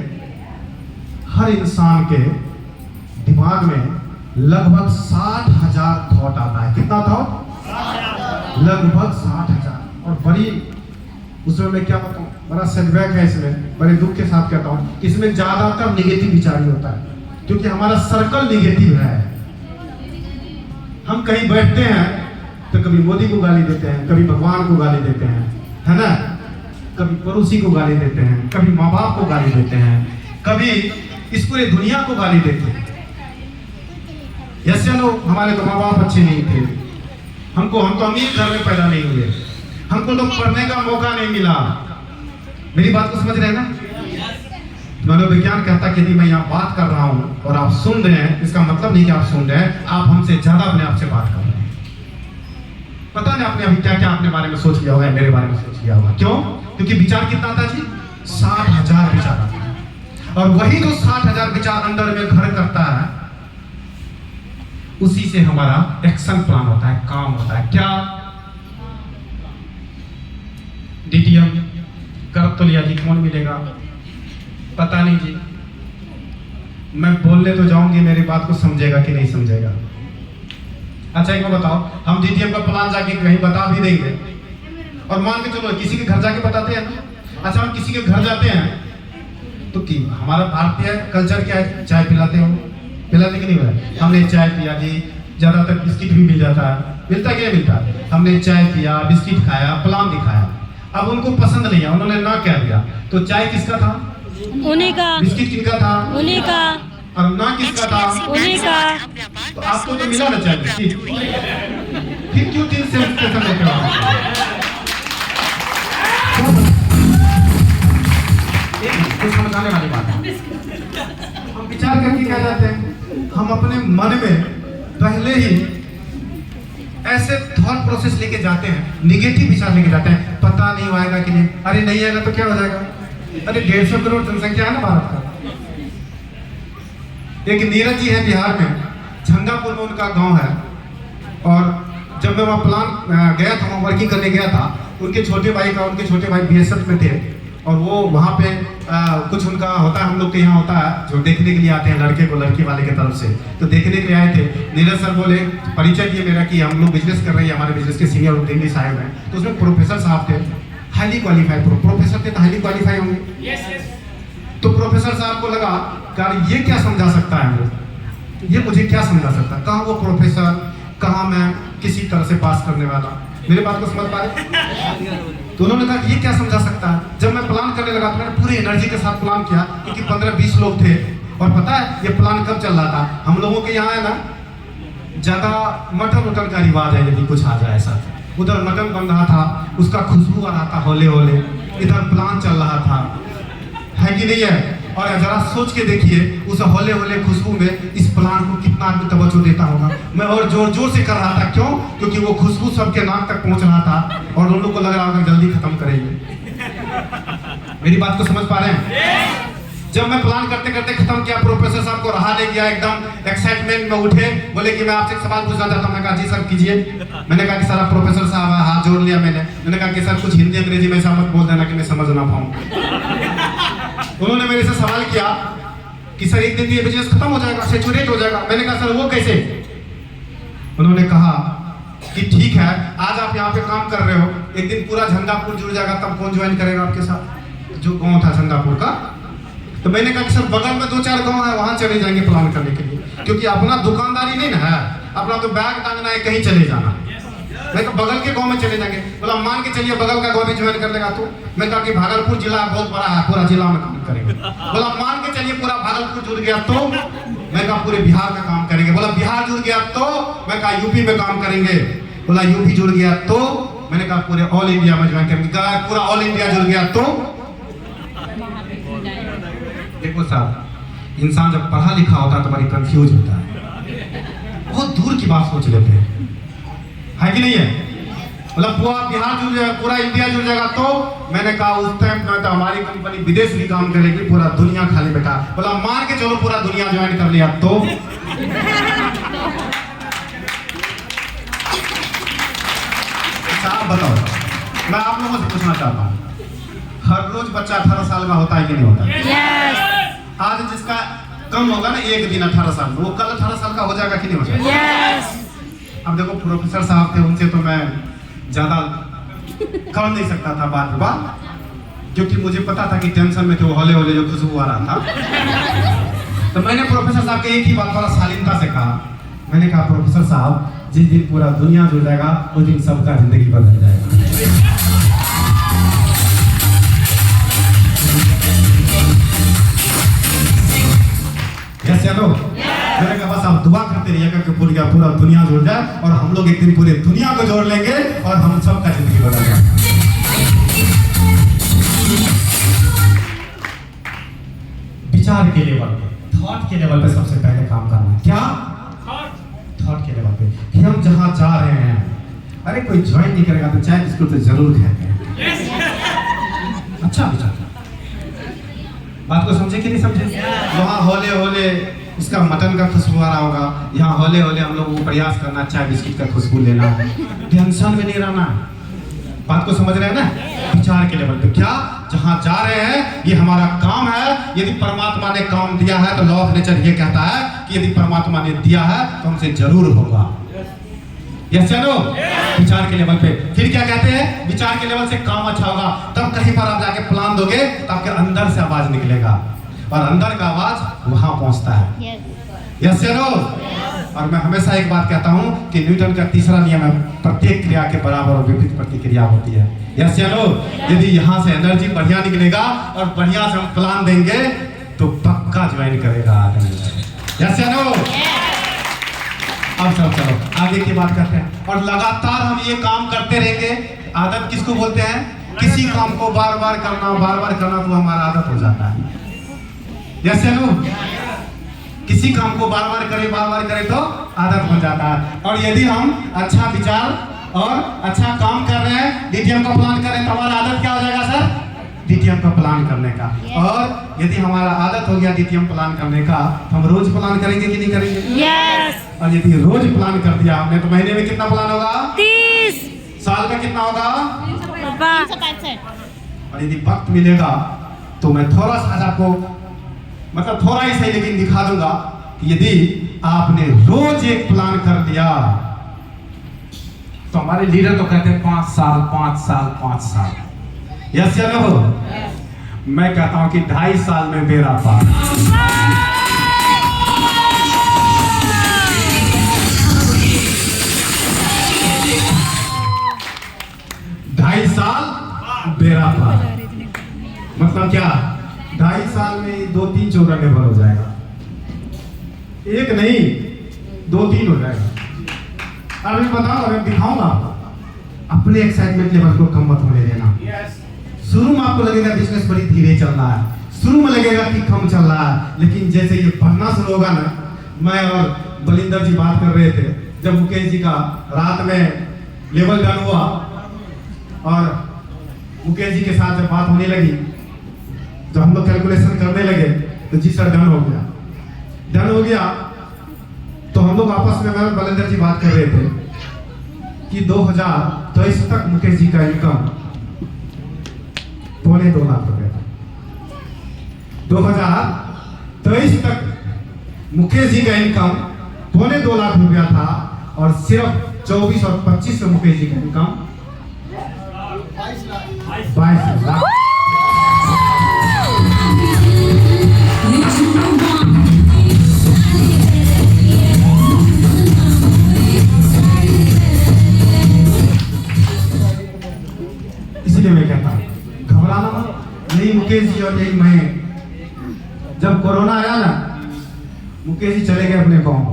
हर इंसान के दिमाग में लगभग 60,000 थॉट आता है। कितना थॉट, लगभग 60,000। और बड़ी उसमें मैं क्या बताऊं, बड़ा सेटबैक है इसमें, बड़े दुख के साथ कहता हूं, इसमें ज्यादातर निगेटिव विचार ही होता है, क्योंकि हमारा सर्कल निगेटिव है। हम कहीं बैठते हैं तो कभी मोदी को गाली देते हैं, कभी भगवान को गाली देते हैं, है ना, कभी पड़ोसी को गाली देते हैं, कभी माँ बाप को गाली देते हैं, कभी इस पूरे दुनिया को गाली देते हैं। यस चलो, हमारे तो माँ बाप अच्छे नहीं थे, हम तो अमीर घर में पैदा नहीं हुए, हमको तो पढ़ने का मौका नहीं मिला। मेरी बात को समझ रहे हैं ना? मनोविज्ञान कहता है कि यदि मैं यहाँ बात कर रहा हूँ और आप सुन रहे हैं, इसका मतलब नहीं कि आप सुन रहे हैं, आप हमसे ज्यादा अपने आप से बात कर रहे हैं। पता नहीं आपने अभी क्या क्या अपने बारे में सोच लिया होगा, मेरे बारे में सोच लिया होगा। क्यों? क्योंकि विचार कितना आता जी, 60,000 विचार आता है, और वही जो 60,000 विचार अंदर में घर करता है, उसी से हमारा एक्शन प्लान होता है, काम होता है। क्या, डीटीएम कर तो लिया जी, कौन मिलेगा पता नहीं जी। मैं बोलने तो जाऊंगी, मेरी बात को समझेगा कि नहीं समझेगा। अच्छा एक बात बताओ, हम डीटीएम का प्लान जाके कहीं बता भी देंगे, और मान के चलो किसी के घर जाके बताते हैं ना। अच्छा हम किसी के घर जाते हैं तो कि हमारा भारतीय कल्चर क्या है, चाय पिलाते हो, पिलाते कि नहीं मिला, हमने चाय पिया जी, ज्यादातर बिस्किट भी मिल जाता है, मिलता कि नहीं मिलता, हमने चाय पिया, बिस्किट खाया, प्लान दिखाया। अब उनको पसंद नहीं है, उन्होंने ना कह दिया, तो चाय किसका था, उन्हीं का, बिस्किट किनका था, उन्हीं का, और ना किसका था, उन्हीं का। तो आपको तो मिला ना चाय बिस्किट, फिर क्यों 3 से स्टेशन लेके आओ? समझ घबराने वाली बात है। हम विचार करके क्या जाते हैं, हम अपने मन में पहले ही ऐसे थॉट प्रोसेस लेके जाते हैं, निगेटिव विचार लेके जाते हैं, पता नहीं आएगा कि नहीं, अरे नहीं आएगा तो क्या हो जाएगा, अरे 150 करोड़ जनसंख्या है ना भारत का। एक नीरज जी है बिहार में, झंगापुर में उनका गांव है, और जब मैं वहाँ प्लान गया था, वहाँ वर्किंग करने गया था, उनके छोटे भाई बीएसएफ में थे, और वो वहाँ पे कुछ उनका होता है, हम लोग के यहाँ होता है जो देखने के लिए आते हैं लड़के को लड़की वाले के तरफ से, तो देखने के लिए आए थे। नीरज सर बोले, परिचय दिए मेरा कि हम लोग बिजनेस कर रहे हैं, हमारे बिजनेस के सीनियर दिल्ली साहब हैं, तो उसमें प्रोफेसर साहब थे, हाईली क्वालिफाइड प्रोफेसर थे, तो हाईली क्वालिफाइड होंगे। तो प्रोफेसर साहब को लगा यार ये क्या समझा सकता है, ये मुझे क्या समझा सकता है, कहाँ वो प्रोफेसर, कहाँ मैं किसी तरह से पास करने वाला, मेरे बात को समझ पा रहे। तो उन्होंने कहा ये क्या समझा सकता है। जब मैं प्लान करने लगा तो मैंने पूरी एनर्जी के साथ प्लान किया, क्योंकि 15-20 लोग थे, और पता है ये प्लान कब चल रहा था, हम लोगों के यहाँ है ना ज्यादा मटन उटन का रिवाज है, यदि कुछ आ जाए ऐसा, उधर मटन बन रहा था, उसका खुशबू आ रहा था होले होले, इधर प्लान चल रहा था, है कि नहीं है। और जरा सोच के देखिए उस होले होले खुशबू में इस प्लान को कितना आदमी तवज्जो देता होगा। मैं और जोर जोर से कर रहा था, क्यों, क्योंकि वो खुशबू सबके नाक तक पहुंच रहा था, और उन लोगों को लग रहा होगा जल्दी खत्म करेंगे। मेरी बात को समझ पा रहे हैं। जब मैं प्लान करते करते खत्म किया, प्रोफेसर साहब को रहा ले गया, एकदम एक्साइटमेंट में उठे, बोले कि मैं आपसे एक सवाल पूछना चाहता हूँ। मैंने कहा जी सर कीजिए। मैंने कहा कि सर आप प्रोफेसर साहब, हाथ जोड़ लिया मैंने कहा कि सर कुछ हिंदी अंग्रेजी में ऐसा मत बोल देना कि मैं समझ ना पाऊँ। उन्होंने मेरे से सवाल किया कि सर एक दिन ये बिजनेस खत्म हो जाएगा, सैचुरेट हो जाएगा। मैंने कहा सर वो कैसे। उन्होंने कहा कि ठीक है, आज आप यहाँ पे काम कर रहे हो, एक दिन पूरा झंडापुर जुड़ जाएगा, तब कौन ज्वाइन करेगा आपके साथ, जो गांव था झंडापुर का। तो मैंने कहा कि सर बगल में 2-4 गांव है, वहां चले जाएंगे प्लान करने के लिए, क्योंकि अपना दुकानदारी नहीं ना है, अपना तो बैग टांगना है, कहीं चले जाना। मैं तो बगल के गांव में चले जाएंगे। बोला मान के चलिए बगल का गांव भी ज्वाइन कर लेगा तो। मैं कहा कि भागलपुर जिला बहुत बड़ा है, पूरा जिला में काम करेंगे। बोला मान के चलिए पूरा भागलपुर जुड़ गया तो। मैं कहा पूरे बिहार में काम करेंगे। बोला बिहार जुड़ गया तो। मैं कहा यूपी में काम करेंगे। बोला यूपी जुड़ गया तो। मैंने कहा पूरे ऑल इंडिया में ज्वाइन करेंगे। कहा पूरा ऑल इंडिया जुड़ गया तो। देखो साहब, इंसान जब पढ़ा लिखा होता है तो बड़ी कंफ्यूज होता है, बहुत दूर की बात सोच लेते हैं, है कि नहीं है। मतलब पूरा बिहार जुड़ जाएगा, पूरा इंडिया जुड़ जाएगा तो। मैंने कहा उस टाइम में तो हमारी कंपनी विदेश भी काम करेगी, पूरा दुनिया खाली बैठा। बोला मान के चलो पूरा दुनिया ज्वाइन कर लिया तो। साहब बताओ, मैं आप लोगों से पूछना चाहता हूँ, हर रोज बच्चा 18 साल का होता है कि नहीं होता? yes. आज जिसका कम होगा ना एक दिन 18 साल, वो कल 18 साल का हो जाएगा कि नहीं हो जाएगा? yes. अब देखो प्रोफेसर साहब थे, उनसे तो मैं ज्यादा कर नहीं सकता था बात बात, क्योंकि मुझे पता था कि टेंशन में थे, वो हौले हौले जो खुशबू आ रहा था। तो मैंने प्रोफेसर साहब के एक ही बात बड़ा शालीनता से कहा। मैंने कहा प्रोफेसर साहब, जिस दिन पूरा दुनिया जुड़ जाएगा उस दिन सबका जिंदगी बदल जाएगा। यस या नो? मैंने कहा बस आप दुआ करते रहिएगा कि पूरा दुनिया जुड़ जाए, और हम लोग एक दिन पूरे दुनिया को जोड़ लेंगे और हम सबका जिंदगी बदल जाएगा। विचार के लेवल पे, थॉट के लेवल पे सबसे पहले काम करना है। क्या? थॉट के लेवल पे कि हम जहाँ जा रहे हैं, अरे कोई ज्वाइन नहीं करेगा तो चाय बिस्कुट तो जरूर खाएंगे। अच्छा विचार, बात को समझे कि नहीं समझे? वहाँ होले होले उसका मटन का खुशबू आ रहा होगा, यहाँ होले होले हम लोग वो प्रयास करना चाय बिस्किट का खुशबू लेना, टेंशन में नहीं रहना। बात को समझ रहे हैं ना? विचार के लेवल पे क्या, जहाँ जा रहे हैं ये हमारा काम है। यदि परमात्मा ने काम दिया है तो लॉ ऑफ नेचर ये कहता है कि यदि परमात्मा ने दिया है तो हमसे जरूर होगा। यस या नो? विचार के लेवल पे। फिर क्या कहते हैं? विचार के लेवल से काम अच्छा होगा, तब कहीं पर आप जाके प्लान दोगे तो आपके अंदर से आवाज निकलेगा, और अंदर का आवाज वहां पहुंचता है। यस या नो? और मैं हमेशा एक बात कहता हूं कि न्यूटन का तीसरा नियम है, प्रत्येक क्रिया के बराबर और विपरीत प्रतिक्रिया होती है। यस या नो? यदि यहाँ से एनर्जी बढ़िया निकलेगा और बढ़िया से हम प्लान देंगे तो पक्का ज्वाइन करेगा आदमी। यस या नो? अब सब चलो आगे की बात करते हैं। और लगातार हम ये काम करते रहेंगे। आदत किसको बोलते हैं? किसी काम को बार बार करना तो हमारा आदत हो जाता है। यस या नो? किसी काम को बार बार करे तो आदत बन जाता है। और यदि हम अच्छा विचार और अच्छा काम कर रहे हैं, डीटीएम का प्लान कर रहे हैं, तो हमारा आदत क्या हो जाएगा सर? डीटीएम का प्लान करने का। और यदि हमारा आदत हो गया डीटीएम प्लान करने का, तो हम रोज प्लान करेंगे कि नहीं करेंगे? यस। और यदि रोज प्लान कर दिया हमने, तो महीने में कितना प्लान होगा? 30। साल में कितना होगा? 365। और यदि वक्त मिलेगा तो मैं थोड़ा सा आपको, मतलब थोड़ा ही सही लेकिन दिखा दूंगा कि यदि आपने रोज एक प्लान कर दिया, तो हमारे लीडर तो कहते हैं 5 साल 5 साल 5 साल। यस या नो? मैं कहता हूं कि 2.5 साल में मेरा पार। 2.5 साल बेरा पार मतलब क्या? 2.5 साल में 2-3 चौदह लेवल हो जाएगा, एक नहीं 2-3 हो जाएगा। अभी बताओ, अगर दिखाऊंगा आपको, अपने एक्साइटमेंट लेवल को कम मत होने देना। शुरू में आपको लगेगा बिजनेस बड़ी धीरे चल रहा है, शुरू में लगेगा कि कम चल रहा है, लेकिन जैसे ये बढ़ना शुरू होगा ना, मैं और बलिंदर जी बात कर रहे थे, जब मुकेश जी का रात में लेवल डन हुआ और मुकेश जी के साथ जब बात होने लगी, जब हम लोग कैलकुलेशन करने लगे, तो जी सर डन हो गया। तो हम लोग आपस में, मैं और बलिंदर जी बात कर रहे थे कि 2023 तक मुकेश जी का इनकम 2.25 लाख रुपए था। 2023 तक मुकेश जी का इनकम 2.25 लाख रुपया था, और सिर्फ 24 और 25 में मुकेश जी का इनकम 22 लाख। इसलिए मैं कहता हूँ घबराना मत। नहीं मुकेश जी और यही मैं, जब कोरोना आया ना, मुकेश जी चले गए अपने गाँव।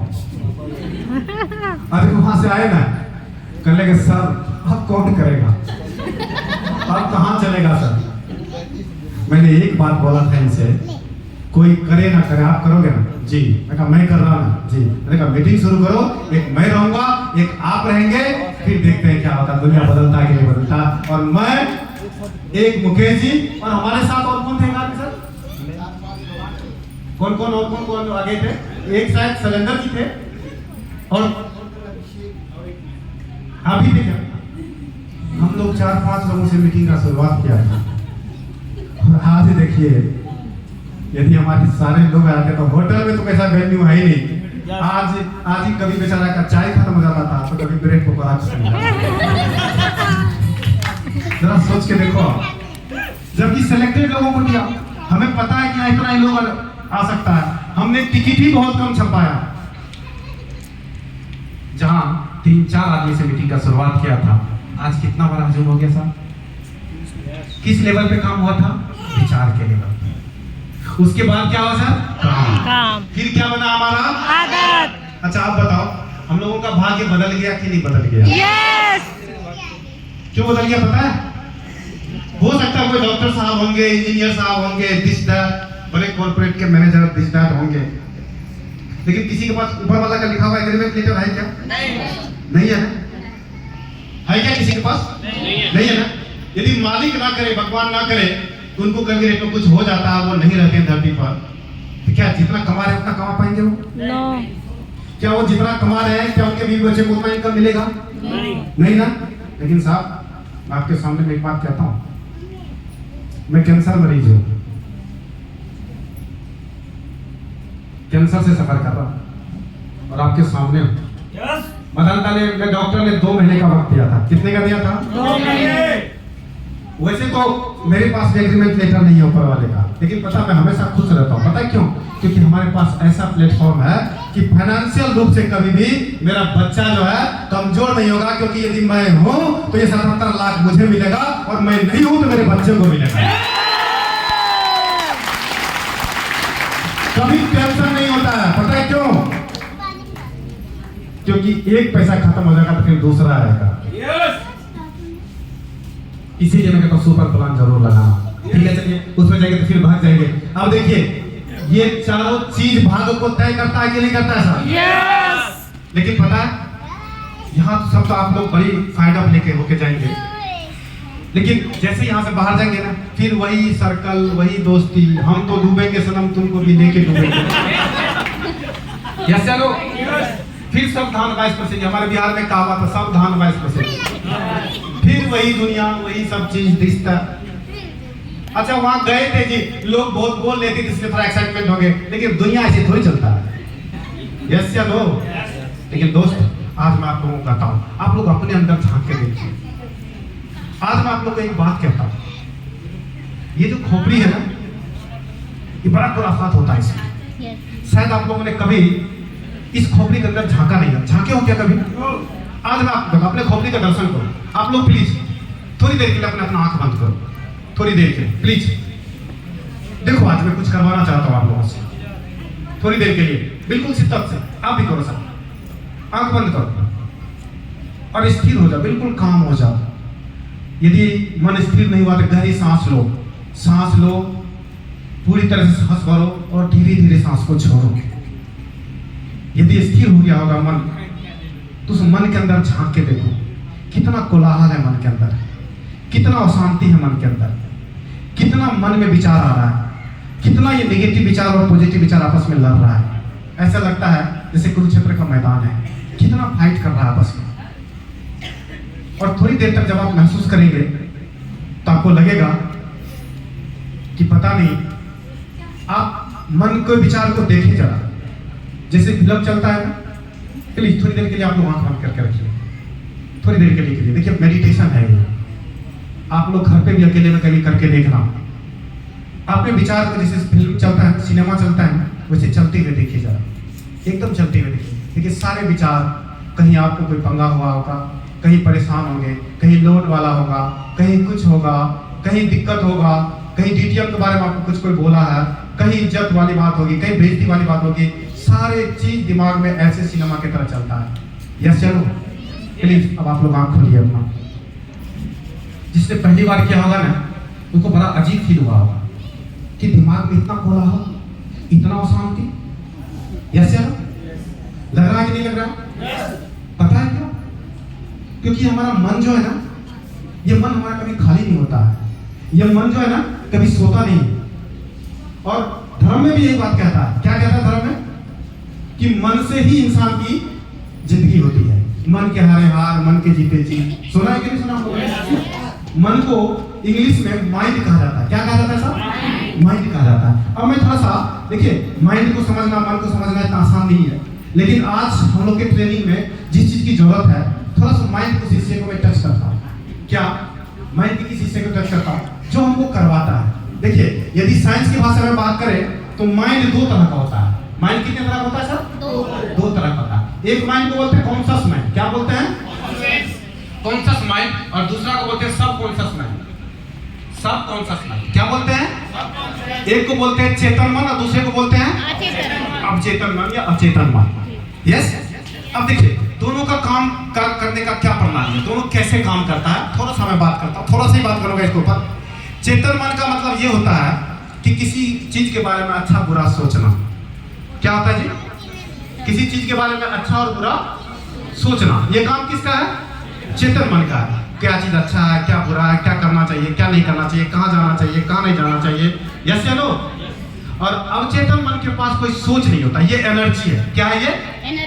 अरे वहां से आए ना, कहने लगे सर अब कौन करेगा, अब कहाँ चलेगा सर। मैंने एक बात बोला था इनसे, कोई करे ना करे आप करोगे ना? जी। मैं कहा मैं कर रहा हूँ ना। जी। मैंने कहा मीटिंग शुरू करो, एक मैं रहूंगा, एक आप रहेंगे, फिर देखते हैं क्या होता, दुनिया बदलता है कि नहीं बदलता। और मैं, एक मुकेश जी, और हमारे साथ और कौन थे सर? कौन आगे थे? एक शायद सिलेंडर जी थे, और आप ही थे क्या? हम लोग 4-5 लोगों से मीटिंग का शुरुआत किया था। और आज देखिए, यदि हमारे सारे लोग आते तो होटल में तो कैसा वेन्यू है ही नहीं। आज ही कभी बेचारा का चाय खत्म हो जाता था, तो कभी ब्रेड पकौड़ा जरा सोच के देखो। जबकि सिलेक्टेड लोगों को दिया, हमें पता है कि इतना ही लोग आ सकता है, हमने टिकट ही बहुत कम छपाया। जहां 3-4 आदमी से मीटिंग का शुरुआत किया था, आज कितना बड़ा हजूम हो गया साहब। किस लेवल पे काम हुआ था? विचार के लेवल पे। उसके बाद क्या हुआ सर? काम। फिर क्या बना हमारा? आदत। अच्छा आप बताओ, हम लोगों का भाग्य बदल गया कि नहीं बदल गया? यस। क्यों बदल गया पता है? हो सकता है कोई डॉक्टर साहब होंगे, इंजीनियर साहब होंगे, दिस दैट, बड़े कॉर्पोरेट के मैनेजर दिस दैट होंगे, लेकिन किसी के पास ऊपर वाला का लिखा हुआ एग्रीमेंट लेटर है क्या? नहीं है ना? है क्या किसी के पास? नहीं है ना? यदि मालिक ना करे, भगवान ना करे, तो उनको कभी रेट में कुछ हो जाता है, वो नहीं रहते धरती पर, तो क्या जितना कमा रहे उतना कमा पाएंगे वो? नो। क्या वो जितना कमा रहे हैं, क्या उनके बीवी बच्चे को उतना इनकम मिलेगा? नहीं ना? लेकिन साहब आपके सामने मैं एक बात कहता हूँ, मैं कैंसर मरीज हूँ, कैंसर से सफर कर रहा हूँ, और आपके सामने मदनता ने, डॉक्टर ने 2 महीने का वक्त दिया था। कितने का दिया था? 2 महीने। वैसे तो मेरे पास भी एग्रीमेंट लेटर नहीं है ऊपर वाले का, लेकिन पता मैं हमेशा खुश रहता हूँ। पता है क्यों? क्योंकि हमारे पास ऐसा प्लेटफॉर्म है कि फाइनेंशियल रूप से कभी भी मेरा बच्चा जो है कमजोर नहीं होगा, क्योंकि यदि मैं हूँ तो ये 77 लाख मुझे मिलेगा, और मैं नहीं हूँ तो मेरे बच्चे को मिलेगा। कभी टेंशन नहीं होता है। पता है क्यों? क्योंकि एक पैसा खत्म हो जाएगा तो फिर दूसरा आएगा। इसीलिए मैं कहता हूं सुपर प्लान जरूर लगाना। ठीक है, चलिए उसमें जाएंगे तो फिर भाग जाएंगे। अब देखिए ये चारों चीज भाग्य को तय करता है कि नहीं करता है सर? Yes. लेकिन पता है यहाँ सब तो आप लोग बड़ी फायदा लेके होके जाएंगे, लेकिन जैसे यहाँ से बाहर जाएंगे ना फिर वही सर्कल, वही दोस्ती, हम तो डूबेंगे सनम तुमको भी लेके डूबेंगे। यस चलो, फिर सब धान 22%, हमारे बिहार में कहा था सब धान 22%, फिर वही दुनिया, वही सब चीज दिखता। अच्छा वहां गए थे जी, लोग बहुत बोल लेते थे इसलिए थोड़ा एक्साइटमेंट हो गए, लेकिन दुनिया ऐसे थोड़ी चलता है। यस या नो? लेकिन दोस्त आज मैं आप लोगों को कहता हूँ, आप लोग अपने अंदर झांक के देखिए। आज मैं आप लोग को एक बात कहता हूँ, ये जो खोपड़ी है ना, ये बड़ा खुराफात होता है इसमें। शायद आप लोगों ने कभी इस खोपड़ी के अंदर झांका नहीं है, झांके हो क्या कभी? आज मैं आप लोग अपने खोपड़ी का दर्शन करो। आप लोग प्लीज थोड़ी देर के लिए अपना आंख बंद करो, थोड़ी देर के लिए प्लीज। देखो आज मैं कुछ करवाना चाहता हूँ आप लोगों से, थोड़ी देर के लिए बिल्कुल शिद्दत से आप भी करो सर। आंख बंद करो और स्थिर हो जाओ, बिल्कुल काम हो जाओ। यदि मन स्थिर नहीं हुआ तो गहरी सांस लो, सांस लो, पूरी तरह से सांस भरो और धीरे धीरे सांस को छोड़ो। यदि स्थिर हो गया होगा मन, तो उस मन के अंदर झांक के देखो कितना कोलाहल है मन के अंदर, कितना अशांति है मन के अंदर, कितना मन में विचार आ रहा है, कितना ये नेगेटिव विचार और पॉजिटिव विचार आपस में लड़ रहा है। ऐसा लगता है जैसे कुरुक्षेत्र का मैदान है, कितना फाइट कर रहा है आपस में। और थोड़ी देर तक जब आप महसूस करेंगे तो आपको लगेगा कि पता नहीं, आप मन के विचार को देखें जरा, जैसे फिल्म चलता है ना, प्लीज थोड़ी देर के लिए आप लोग आंख बंद करके रखिए, थोड़ी देर के लिए देखिए, मेडिटेशन है ये। आप लोग घर पे भी अकेले में कभी करके देखना, अपने विचार को जैसे फिल्म चलता है, सिनेमा चलता है, वैसे चलते हुए देखिए जरा, एकदम चलते हुए देखिए सारे विचार। कहीं आपको कोई पंगा हुआ होगा, कहीं परेशान होंगे, कहीं लोन वाला होगा, कहीं कुछ होगा, कहीं दिक्कत होगा, कहीं डीटीएम के बारे में आपको कुछ कोई बोला है, कहीं इज्जत वाली बात होगी, कहीं बेइज्जती वाली बात होगी, सारे चीज दिमाग में ऐसे सिनेमा की तरह चलता है। यस चलो प्लीज अब आप लोग आंख खोलिए अपना। जिसने पहली बार किया होगा ना, उनको बड़ा अजीब फील हुआ होगा कि दिमाग में इतना कोलाहल, इतना अशांति। यस चलो, लग रहा है कि नहीं लग रहा? पता है क्यों? क्योंकि हमारा मन जो है ना, ये मन हमारा कभी खाली नहीं होता है, ये मन जो है ना कभी सोता नहीं। और धर्म में भी यही बात कहता है, क्या कहता है धर्म में? कि मन से ही इंसान की जिंदगी होती है, मन के हारे हार, मन के जीते जीत। सुना है कि नहीं सुना आपको? मन को इंग्लिश में माइंड कहा जाता है। क्या कहा जाता है सर? माइंड कहा जाता है। अब मैं थोड़ा सा देखिए, माइंड को समझना, मन को समझना इतना आसान नहीं है, लेकिन आज हम लोग के ट्रेनिंग में जिस चीज की जरूरत है, थोड़ा सा माइंड को हिस्से को मैं टच करता हूँ। क्या माइंड के किस हिस्से को टच करता हूँ? जो हमको करवाता है। देखिए यदि साइंस की भाषा में बात करें तो माइंड दो तरह का होता है। माइंड कितने तरह का होता है सर? दो तरह का होता है। एक माइंड को बोलते हैं कॉन्शियस माइंड। क्या बोलते हैं? Conscious mind. और दूसरा को बोलते हैं सब कॉन्शियस माइंड। सब कॉन्शियस माइंड क्या बोलते हैं? एक को बोलते हैं चेतन मन और दूसरे को बोलते हैं अवचेतन मन या अचेतन मन। यस, अब देखिए दोनों का काम करने का क्या प्रणाली है, दोनों कैसे काम करता है, थोड़ा सा मैं बात करता हूँ, थोड़ा सा ही बात करूंगा इसके ऊपर। चेतन मन का मतलब ये होता है कि किसी चीज के बारे में अच्छा बुरा सोचना। क्या होता है जी? किसी चीज के बारे में अच्छा और बुरा सोचना। ये काम किसका है? चेतन मन का है। क्या चीज अच्छा है, क्या बुरा है, क्या करना चाहिए, क्या नहीं करना चाहिए, कहाँ जाना चाहिए, कहाँ नहीं जाना चाहिए। यस या नो? और अवचेतन मन के पास कोई सोच नहीं होता, ये एनर्जी है। क्या है ये?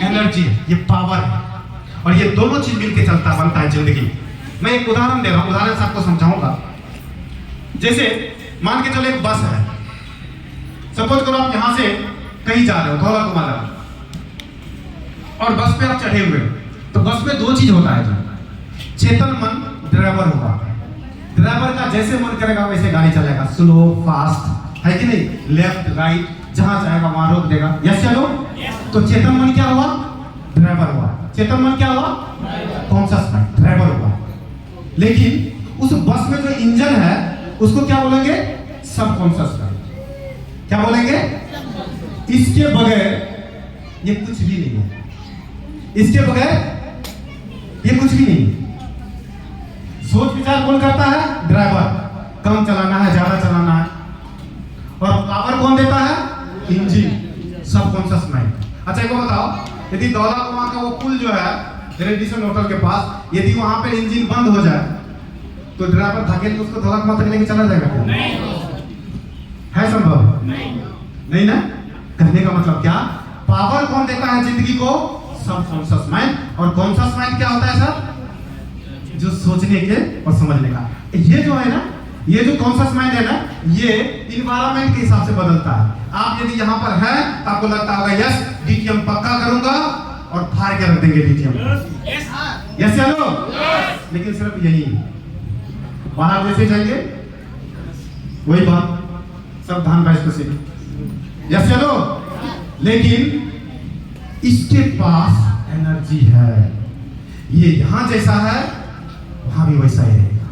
एनर्जी है, ये पावर है। और ये दोनों चीज मिलकर चलता बनता है जिंदगी। मैं एक उदाहरण दे रहा हूँ, उदाहरण से आपको समझाऊंगा। जैसे मान के चलो एक बस है, सपोज करो आप यहाँ से कहीं जा रहे हो, धौला कुमार, और बस पे आप चढ़े हुए हो, तो बस में दो चीज होता है। चेतन मन ड्राइवर होगा, ड्राइवर का जैसे मन करेगा वैसे गाड़ी चलेगा, स्लो फास्ट, है कि नहीं, लेफ्ट राइट, जहां जाएगा वहां रोक देगा। यस चलो, तो चेतन मन क्या हुआ? ड्राइवर हुआ। चेतन मन क्या हुआ? कॉन्शियस माइंड, ड्राइवर हुआ। लेकिन उस बस में जो इंजन है उसको क्या बोलेंगे? सब कॉन्शियस माइंड। क्या बोलेंगे? इसके बगैर ये कुछ भी नहीं है, इसके बगैर ये कुछ भी नहीं है। सोच विचार कौन करता है? ड्राइवर। कम चलाना है, ज्यादा चलाना है। और पावर कौन देता है? Engine subconscious mind. अच्छा एक बताओ, यदि दौला कुआं का वो पुल जो है रेडिसन होटल के पास, यदि वहां पे इंजन बंद हो जाए तो ड्राइवर धकेल के उसको दौला कुआं तक लेके चला जाएगा क्या? है संभव? नहीं ना। कहने का मतलब क्या, पावर कौन देता है जिंदगी को? Subconscious mind. और कॉन्शियस माइंड क्या होता है सर? जो सोचने के और समझने का। ये जो है ना, ये जो कॉन्शियस माइंड है ना, ये इन्वायरमेंट के हिसाब से बदलता है। आप यदि यहाँ पर है तो आपको लगता होगा यस डीटीएम पक्का करूंगा और फाड़ के रख देंगे डीटीएम। यस या नो? लेकिन सिर्फ यही, बाहर जैसे जाएंगे वही बात, सब धान भैंस को सीख। यस या नो? लेकिन इसके पास एनर्जी है, ये यहां जैसा है वहां भी वैसा ही रहेगा।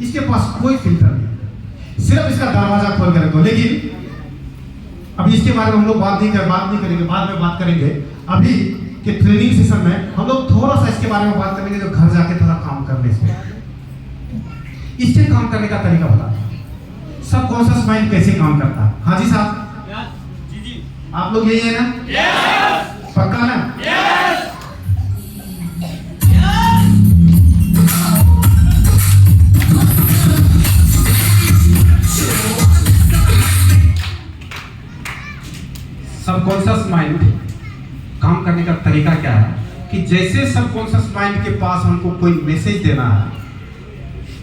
इसके पास कोई फिल्टर नहीं, सिर्फ इसका दरवाजा खोल कर रखो। लेकिन अभी इसके बारे में हम लोग बात नहीं करेंगे, बाद में बात करेंगे। अभी के ट्रेनिंग सेशन में हम लोग थोड़ा सा इसके बारे में बात करेंगे, जो घर जाके थोड़ा काम करने से, इसके काम करने का तरीका बताते हैं। सबकॉन्शियस माइंड कैसे काम करता है? हाँ जी साहब, आप लोग यही है ना? पक्का ना? सबकॉन्शियस माइंड काम करने का तरीका क्या है कि जैसे सबकॉन्शियस माइंड के पास हमको कोई मैसेज देना है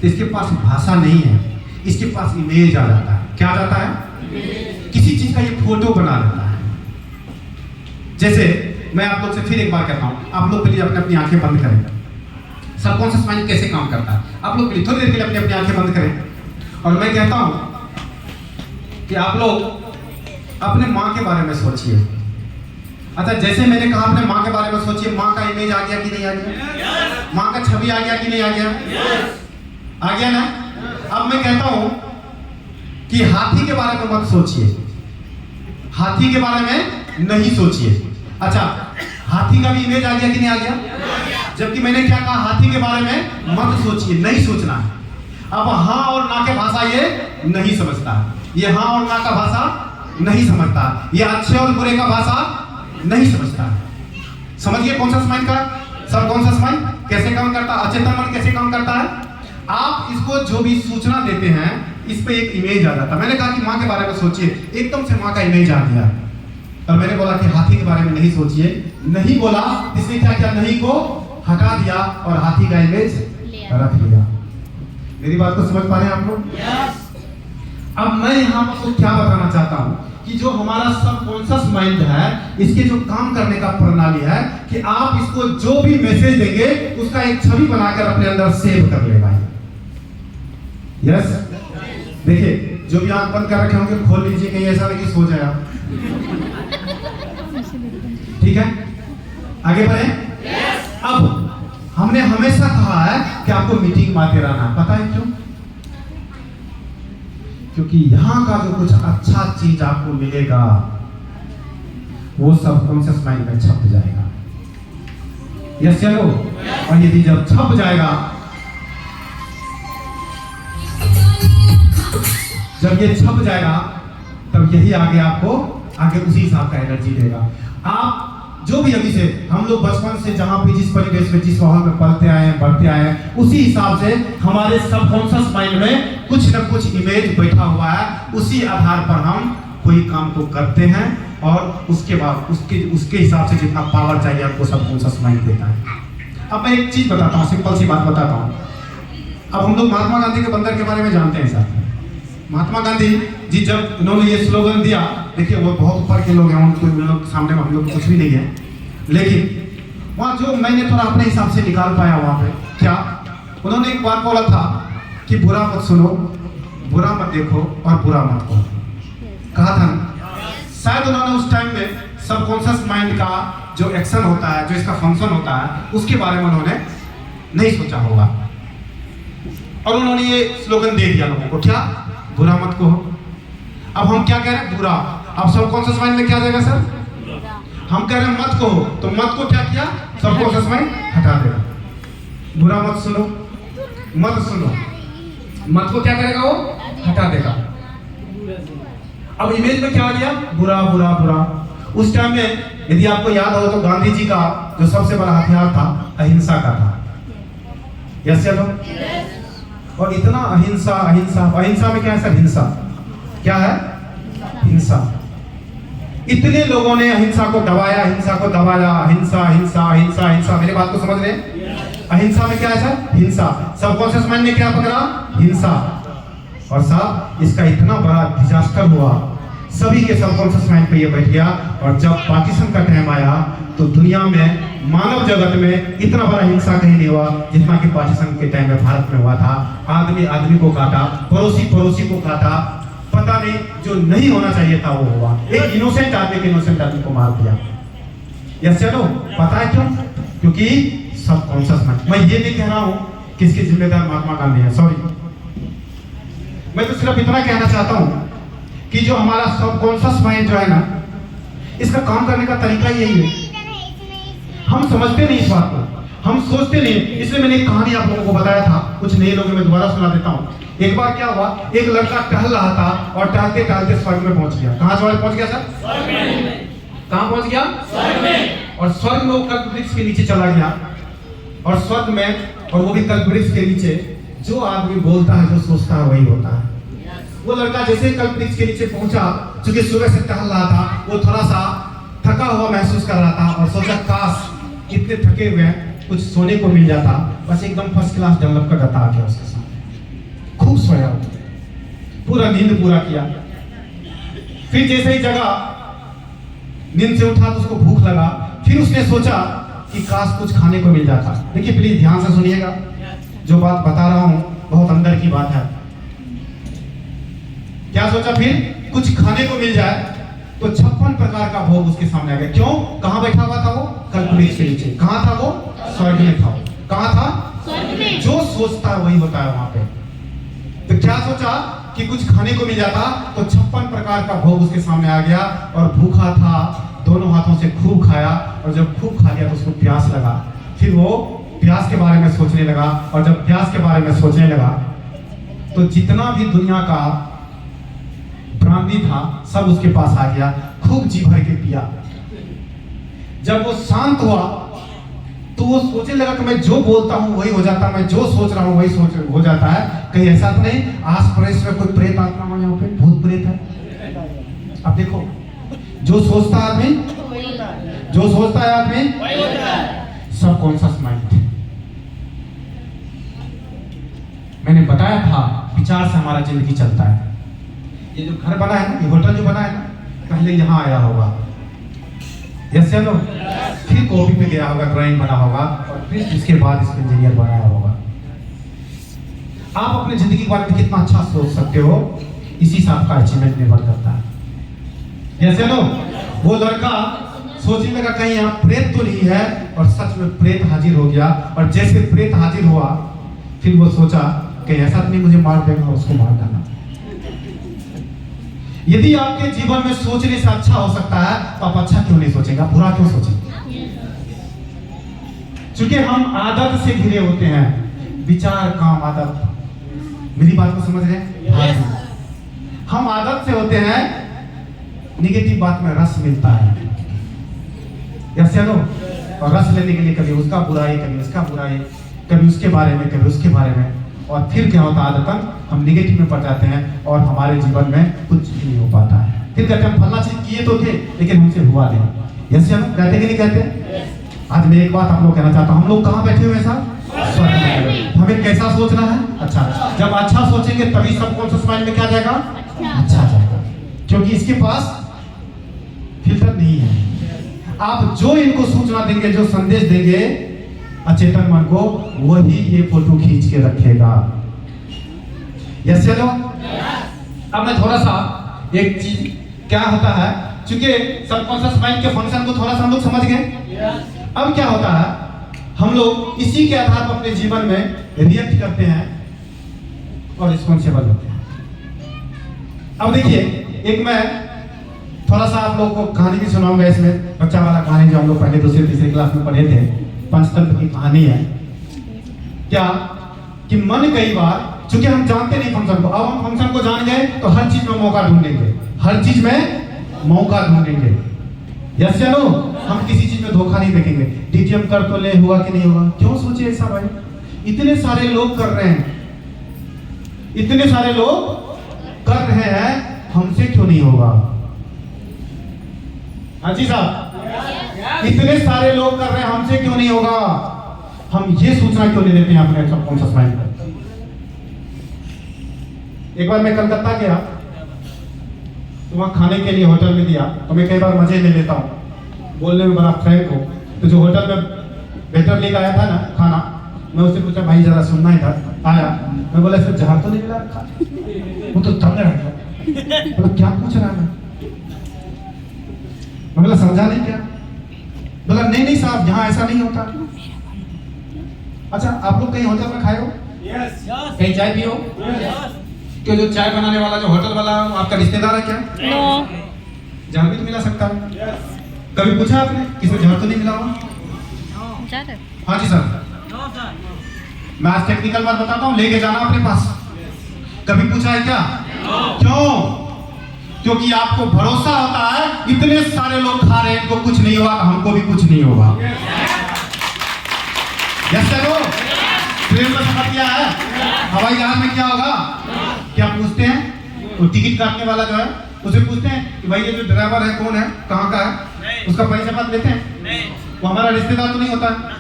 तो इसके पास भाषा नहीं है, इसके पास इमेज आ जाता है। क्या आ जाता है? किसी चीज का ये फोटो बना लेता है। जैसे मैं आप लोग से फिर एक बार कहता हूं, आप लोग प्लीज अपनी आंखें बंद करें। सबकॉन्शियस माइंड कैसे काम करता है आप लोग प्लीज थोड़ी देर के लिए अपनी आंखें बंद करें और मैं कहता हूं कि आप लोग अपने माँ के बारे में सोचिए। अच्छा जैसे मैंने कहा अपने माँ के बारे में सोचिए, माँ का इमेज आ गया कि नहीं आ गया? माँ का छवि आ गया कि नहीं आ गया? आ गया ना। अब मैं कहता हूं कि हाथी के बारे में मत सोचिए, हाथी के बारे में नहीं सोचिए। अच्छा हाथी का भी इमेज आ गया कि नहीं आ गया? जबकि मैंने क्या कहा, हाथी के बारे में मत सोचिए, नहीं सोचना है। अब हाँ और ना के भाषा ये नहीं समझता, ये हाँ और ना का भाषा नहीं समझता, ये अच्छे और बुरे का भाषा नहीं समझता। समझिए कॉन्शियस माइंड का, सबकॉन्शियस माइंड कैसे काम करता है, अचेतन मन कैसे काम करता है। आप इसको जो भी सूचना देते हैं इस पे एक इमेज आ जाता है। मैंने कहा कि माँ के बारे में सोचिए, एकदम से माँ का इमेज आ गया। और मैंने बोला कि हाथी के बारे में नहीं सोचिए, नहीं बोला, इसने क्या किया, नहीं को हटा दिया और हाथी का इमेज रख लिया। मेरी बात को समझ पा रहे हैं आप लोग? अब मैं यहाँ आपको क्या बताना चाहता हूँ कि जो हमारा सबकॉन्शियस माइंड है, इसके जो काम करने का प्रणाली है कि आप इसको जो भी मैसेज देंगे उसका एक छवि बनाकर अपने अंदर सेव कर लेगा। यस देखिए, जो भी आंख बंद कर रखे होंगे खोल लीजिए, कहीं ऐसा नहीं कि सो जाए आप। ठीक है, आगे बढ़े। अब हमने हमेशा कहा है कि आपको मीटिंग में आते रहना, पता है क्यों? क्योंकि यहां का जो कुछ अच्छा चीज आपको मिलेगा वो सबकॉन्शियस माइंड में छप जाएगा। यस चलो, और यदि जब छप जाएगा, जब ये छप जाएगा तब यही आगे आपको आगे उसी हिसाब का एनर्जी देगा। आप जो भी अभी से हम लोग बचपन से जहां भी जिस परिवेश में जिस माहौल में पलते आए हैं बढ़ते आए हैं, उसी हिसाब से हमारे सबकॉन्शियस माइंड में कुछ न कुछ इमेज बैठा हुआ है। उसी आधार पर हम कोई काम को करते हैं और उसके बाद उसके हिसाब से जितना पावर चाहिए आपको सबकॉन्शियस माइंड देता है। अब मैं एक चीज बताता हूँ, सिंपल सी बात बताता हूँ। अब हम लोग महात्मा गांधी के बंदर के बारे में जानते हैं साहब। महात्मा गांधी जी जब उन्होंने ये स्लोगन दिया, देखिए वो बहुत ऊपर के लोग हैं, उनको लोग सामने हम लोग कुछ भी नहीं है, लेकिन वहाँ जो मैंने थोड़ा अपने हिसाब से निकाल पाया वहाँ पे क्या, उन्होंने एक बात बोला था कि बुरा मत सुनो, बुरा मत देखो और बुरा मत कहो, कहा था ना। शायद उन्होंने उस टाइम में सबकॉन्शियस माइंड का जो एक्शन होता है, जो इसका फंक्शन होता है, उसके बारे में उन्होंने नहीं सोचा होगा और उन्होंने ये स्लोगन दे दिया लोगों को, क्या, बुरा मत कहो। अब हम क्या कह रहे हैं, बुरा। अब सबकॉन्शियस माइंड में क्या जाएगा सर? हम कह रहे हैं मत कहो, तो मत को क्या किया, सबकॉन्शियस माइंड हटा देगा। बुरा मत सुनो, मत सुनो, मत को क्या करेगा वो, हटा देगा। अब इमेज में क्या आ गया? बुरा बुरा बुरा। उस टाइम में यदि आपको याद हो तो गांधी जी का जो सबसे बड़ा हथियार था अहिंसा का था। यस चलो। और इतना अहिंसा अहिंसा अहिंसा में क्या है सर? हिंसा। क्या है? हिंसा। इतने लोगों ने अहिंसा को दबाया, अहिंसा को दबाया, अहिंसा अहिंसा अहिंसा अहिंसा। मेरी बात को समझ रहे हैं? अहिंसा में क्या है सर? हिंसा। सबकॉन्शियस माइंड ने क्या पकड़ा? हिंसा। और साहब इसका इतना बड़ा डिजास्टर हुआ, सभी के सबकॉन्शियस माइंड पे ये बैठ गया। और जब पाकिस्तान का टाइम आया तो दुनिया में मानव जगत में इतना बड़ा हिंसा कहीं नहीं हुआ जितना कि पाकिस्तान के टाइम में भारत में हुआ था। आदमी आदमी को काटा, पड़ोसी पड़ोसी को काटा, पता नहीं जो नहीं होना चाहिए था वो हुआ। एक इनोसेंट आदमी के इनोसेंट आदमी को मार दिया। यस चलो। पता है क्यों? क्योंकि सबकॉन्शियस माइंड। मैं ये नहीं कह रहा हूं कि इसके जिम्मेदार महात्मा गांधी है, सॉरी। मैं तो सिर्फ इतना कहना चाहता हूं कि जो हमारा सबकॉन्शियस माइंड जो है ना, इसका काम करने का तरीका यही है। हम समझते नहीं इस बात को, हम सोचते नहीं। इसलिए मैंने एक कहानी आप लोगों को बताया था, कुछ नए लोगों में दोबारा सुना देता हूँ। एक बार क्या हुआ, एक लड़का टहल रहा था और टहलते टहलते स्वर्ग में पहुंच गया। कहाँ पहुंच गया सर? स्वर्ग में। कहाँ पहुंच गया? स्वर्ग में। और स्वर्ग में वो कल्पवृक्ष के नीचे चला गया। और स्वर्ग में, और वो भी कल्पवृक्ष के नीचे, जो आदमी बोलता है, जो सोचता है, वही होता है। वो लड़का जैसे कल्पवृक्ष के नीचे पहुंचा, चूंकि सुबह से टहल रहा था, वो थोड़ा सा थका हुआ महसूस कर रहा था और सोचा काश इतने थके हुए हैं कुछ सोने को मिल जाता। बस एकदम फर्स्ट क्लास डेवलप का गता आ गया उसके सामने। खूब सोया, पूरा नींद पूरा किया। फिर जैसे ही जगह नींद से उठा तो उसको भूख लगा। फिर उसने सोचा कि काश कुछ खाने को मिल जाता। देखिए प्लीज ध्यान से सुनिएगा, जो बात बता रहा हूं बहुत अंदर की बात है। क्या सोचा? फिर कुछ खाने को मिल जाए तो 56 प्रकार का भोग उसके सामने आ गया। क्यों? कहां बैठा हुआ था वो? कल्पवृक्ष के नीचे। कहां था वो? स्वर्ग में था। कहां था? स्वर्ग में। जो सोचता है वही होता है वहां पे। तो क्या सोचा कि कुछ खाने को मिल जाता तो 56 प्रकार का भोग उसके सामने आ गया। और भूखा था, दोनों हाथों से खूब खाया। और जब खूब खा लिया तो उसको प्यास लगा। फिर वो प्यास के बारे में सोचने लगा। और जब प्यास के बारे में सोचने लगा तो जितना भी दुनिया का ब्राह्मणी था सब उसके पास आ गया। खूब जी भर के पिया। जब वो शांत हुआ तो वो सोचने लगा कि मैं जो बोलता हूं वही हो जाता, मैं जो सोच रहा हूं वही सोच हो जाता है। कहीं ऐसा तो नहीं आस पड़ोस में कोई प्रेत आत्मा हो, यहाँ पे भूत प्रेत है? अब देखो, जो सोचता है आदमी, जो सोचता है आदमी वही होता है। Subconscious mind. मैंने बताया था विचार से हमारा जिंदगी चलता है। ये जो घर बना है ना, ये होटल जो बना है ना, पहले यहाँ आया होगा। यस चलो। फिर कॉपी पे गया होगा, ड्राइंग बना होगा, और फिर इसके बाद इसको इंजीनियर बनाया होगा। आप अपने जिंदगी के बारे में कितना अच्छा सोच सकते हो, इसी से आपका अचीवमेंट निर्भर करता है। यस चलो। वो लड़का सोचने लगा कहीं यहाँ प्रेत तो नहीं है, और सच में प्रेत हाजिर हो गया। और जैसे प्रेत हाजिर हुआ फिर वो सोचा कि ऐसा तो नहीं मुझे मार देगा, उसको मार डाला। यदि आपके जीवन में सोचने से अच्छा हो सकता है तो आप अच्छा क्यों नहीं सोचेंगे? आप बुरा क्यों सोचेंगे? क्योंकि हम आदत से घिरे होते हैं। विचार, काम, आदत। मेरी बात को समझ रहे हैं? हम आदत से होते हैं, निगेटिव बात में रस मिलता है। यस चलो। और रस लेने के लिए कभी उसका बुराई, कभी उसका बुराई, कभी उसके बारे में, कभी उसके बारे में। और फिर क्या होता है? आदतन हम निगेटिव में पड़ जाते हैं और हमारे जीवन में कुछ भी नहीं हो पाता है। फिर कहते हैं फलना चीज किए तो थे लेकिन हमसे हुआ नहीं। यस चलो। कहते कि नहीं कहते? आज मैं एक बात आप लोग कहना चाहता हूँ। हम लोग कहाँ बैठे हुए हैं साहब? स्वर्ग में। हमें कैसा सोचना है? अच्छा। जब अच्छा सोचेंगे तभी सबकॉन्शियस माइंड में क्या जाएगा? अच्छा जाएगा। क्योंकि इसके पास फिल्टर नहीं है। आप जो इनको सूचना देंगे, जो संदेश देंगे अचेतन मन को, वही ये फोटो खींच के रखेगा। यस चलो। अब मैं थोड़ा सा एक चीज क्या होता है, क्योंकि सबकॉन्शियस माइंड के फंक्शन को थोड़ा सा हम लोग समझ गए। अब क्या होता है, हम लोग इसी के आधार पर अपने जीवन में रिएक्ट करते हैं और रिस्पॉन्सिबल होते हैं। अब देखिए, एक मैं थोड़ा सा आप लोगों को कहानी भी सुनाऊंगा। इसमें बच्चा वाला कहानी जो हम लोग पहले दूसरी तीसरी क्लास में पढ़े थे, पंचतंत्र की कहानी है। क्या कि मन कई बार, चूंकि हम जानते नहीं फंक्शन को, अब हम फंक्शन को जान गए तो हर चीज में मौका ढूंढेंगे। हर चीज में मौका ढूंढेंगे। यस या नो? हम किसी चीज में धोखा नहीं देखेंगे। डीटीएम कर तो ले, हुआ कि नहीं हुआ? क्यों सोचे ऐसा भाई? इतने सारे लोग कर रहे हैं, इतने सारे लोग कर रहे हैं, हमसे क्यों नहीं होगा? हाँ जी साहब, इतने सारे लोग कर रहे हैं, हमसे क्यों नहीं होगा? हम ये सूचना क्यों नहीं देते हैं अपने सबकॉन्शियस माइंड को? एक बार मैं कलकत्ता गया तो वहां खाने के लिए होटल में दिया, तो मैं कई बार मजे ले लेता हूँ, बोलने में बड़ा फ्रैंक हूँ। तो जो होटल में वेटर लेकर आया था ना खाना, मैं उससे पूछा भाई जरा सुनना इधर आया, मैं बोला सर जहां तो नहीं मिला रखा, वो तो तंग रहा, बोला क्या पूछ रहा है? मैं बोला समझा नहीं क्या? बोला नहीं नहीं साहब यहाँ ऐसा नहीं होता। अच्छा आप लोग कहीं होटल में खाए हो? कहीं चाय पियो? क्यों जो चाय बनाने वाला जो होटल वाला आपका रिश्तेदार है क्या? नो। जहर भी तो मिला सकता है। कभी पूछा आपने किसी में जहर तो नहीं मिला हुआ? हाँ जी सर, मैं आज टेक्निकल बात बताता हूँ, लेके जाना अपने पास। कभी पूछा है क्या? क्यों? क्योंकि आपको भरोसा होता है इतने सारे लोग खा रहे हैं, इनको कुछ नहीं हुआ, हमको भी कुछ नहीं होगा। यस सर, ट्रेन में सफर किया है, हवाई जहाज में क्या होगा? क्या पूछते हैं? वो टिकट काटने वाला जो है उसे पूछते हैं कि भाई ये जो ड्राइवर है कौन है, कहाँ का है? उसका परिचय पत्र लेते हैं। वो हमारा रिश्तेदार तो नहीं होता है।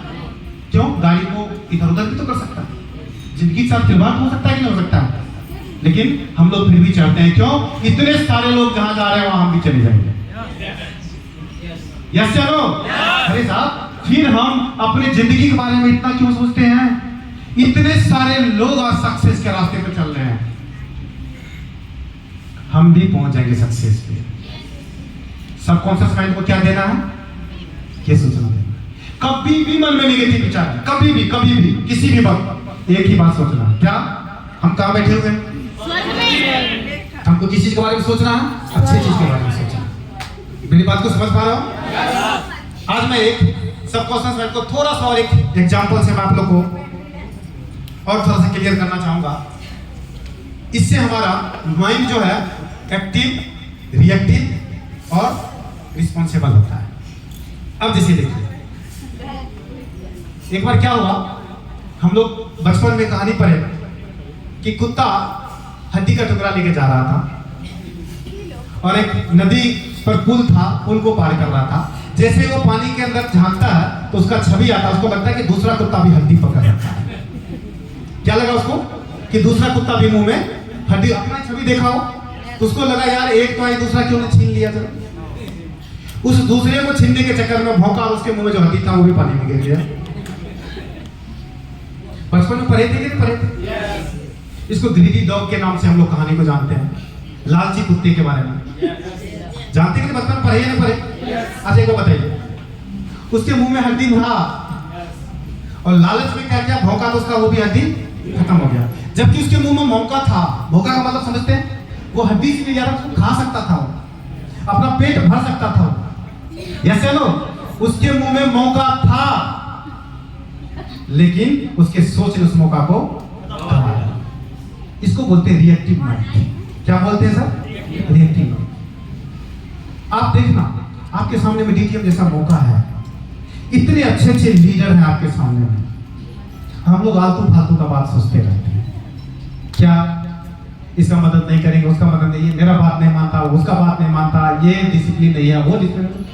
क्यों? गाड़ी को इधर उधर भी तो कर सकता है, जिंदगी के साथ खिलवाड़ हो सकता है कि नहीं हो सकता है? लेकिन हम लोग फिर भी चाहते हैं, क्यों? इतने सारे लोग जहां जा रहे हैं वहां हम भी चले जाएंगे। यस चलो। अरे साहब, फिर हम अपनी जिंदगी के बारे में इतना क्यों सोचते हैं? इतने सारे लोग आज सक्सेस के रास्ते पे चल रहे हैं, हम भी पहुंच जाएंगे सक्सेस पे। सबकॉन्शियस माइंड को क्या देना है? ये सूचना देना। कभी भी मन में नेगेटिव विचार, कभी भी किसी भी वक्त एक ही बात सोचना। क्या? हम कहां बैठे हुए हैं? हमको किस चीज के बारे में सोचना है? अच्छी चीज के बारे में सोचना। मेरी बात को समझ पा रहे हो? आज मैं एक सबकॉन्शियस माइंड को थोड़ा सा और एक एग्जांपल से मैं आप लोग को और थोड़ा सा क्लियर करना चाहूंगा। इससे हमारा माइंड जो है एक्टिव, रिएक्टिव और रिस्पॉन्सिबल होता है। अब जैसे देखिए, एक बार क्या हुआ, हम लोग बचपन में कहानी पढ़े कि कुत्ता हड्डी का टुकड़ा लेके जा रहा था और एक नदी पर पुल था, पुल को पार कर रहा था। जैसे वो पानी के अंदर झांकता है तो उसका छवि आता है, उसको लगता है कि दूसरा कुत्ता भी हड्डी पकड़ रखा है। क्या लगा उसको? कि दूसरा कुत्ता भी मुंह में हड्डी, अपना छवि देखा हो तो उसको लगा यार एक तो आई, दूसरा क्यों नहीं छीन लिया जरा। उस दूसरे को छीनने के चक्कर में भौंका, उसके मुंह में जो हड्डी था वो भी पानी में गिर गया। बचपन में पढ़े थे कि नहीं पढ़े थे? इसको ग्रीडी डॉग के नाम से हम लोग कहानी को जानते हैं, लालची कुत्ते के बारे में जानते हैं कि बचपन में पढ़े या नहीं पढ़े? अच्छा एक बताइए, उसके मुंह में हड्डी था और लालच में क्या किया, भौंका तो उसका वो भी हड्डी खत्म हो गया। जबकि उसके मुंह में मौका था, भौंका का मतलब समझते हैं? वो हड्डी से भी ज्यादा खा सकता था, अपना पेट भर सकता था। यस या नो? उसके मुंह में मौका था, लेकिन उसके सोच ने उस मौका को गंवाया। इसको बोलते हैं रिएक्टिव माइंड। क्या बोलते हैं सर? Reactive mind. आप देखना, आपके सामने में डीटीएम जैसा मौका है, इतने अच्छे अच्छे लीडर हैं आपके सामने में, हम लोग आलतू फालतू का बात सोचते रहते हैं। क्या इसका मदद नहीं करेंगे, उसका मदद नहीं, मेरा बात नहीं मानता, उसका बात नहीं मानता, ये डिसिप्लिन नहीं है, वो डिसिप्लिन।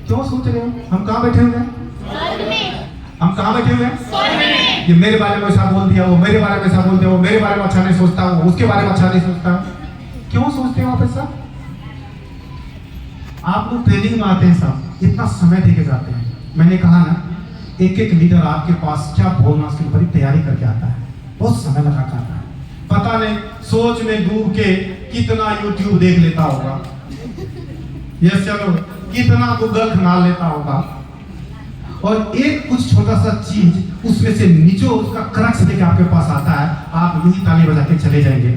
क्यों सोच रहे हो? हम कहाँ बैठे हुए हैं? हम कहाँ बैठे हुए हैं? ये मेरे बारे में ऐसा बोल दिया, वो मेरे बारे में ऐसा बोल दिया, वो मेरे बारे में अच्छा नहीं सोचता, वो उसके बारे में अच्छा नहीं सोचता। क्यों सोचते हो आप ऐसा? आप लोग ट्रेनिंग में आते हैं साहब, इतना समय देके जाते हैं। मैंने कहा ना, एक एक लीडर आपके पास क्या बोलना उसकी बड़ी तैयारी करके आता है, बहुत समय लगा के आता है। पता नहीं सोच में डूब के कितना यूट्यूब देख लेता होगा, यस चलो, कितना गूगल खंगाल लेता होगा, और एक कुछ छोटा सा चीज उसमें से नीचो उसका क्रक्स लेके आपके पास आता है, आप यही ताली बजा के चले जाएंगे।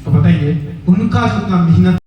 तो बताइए, उनका जितना मेहनत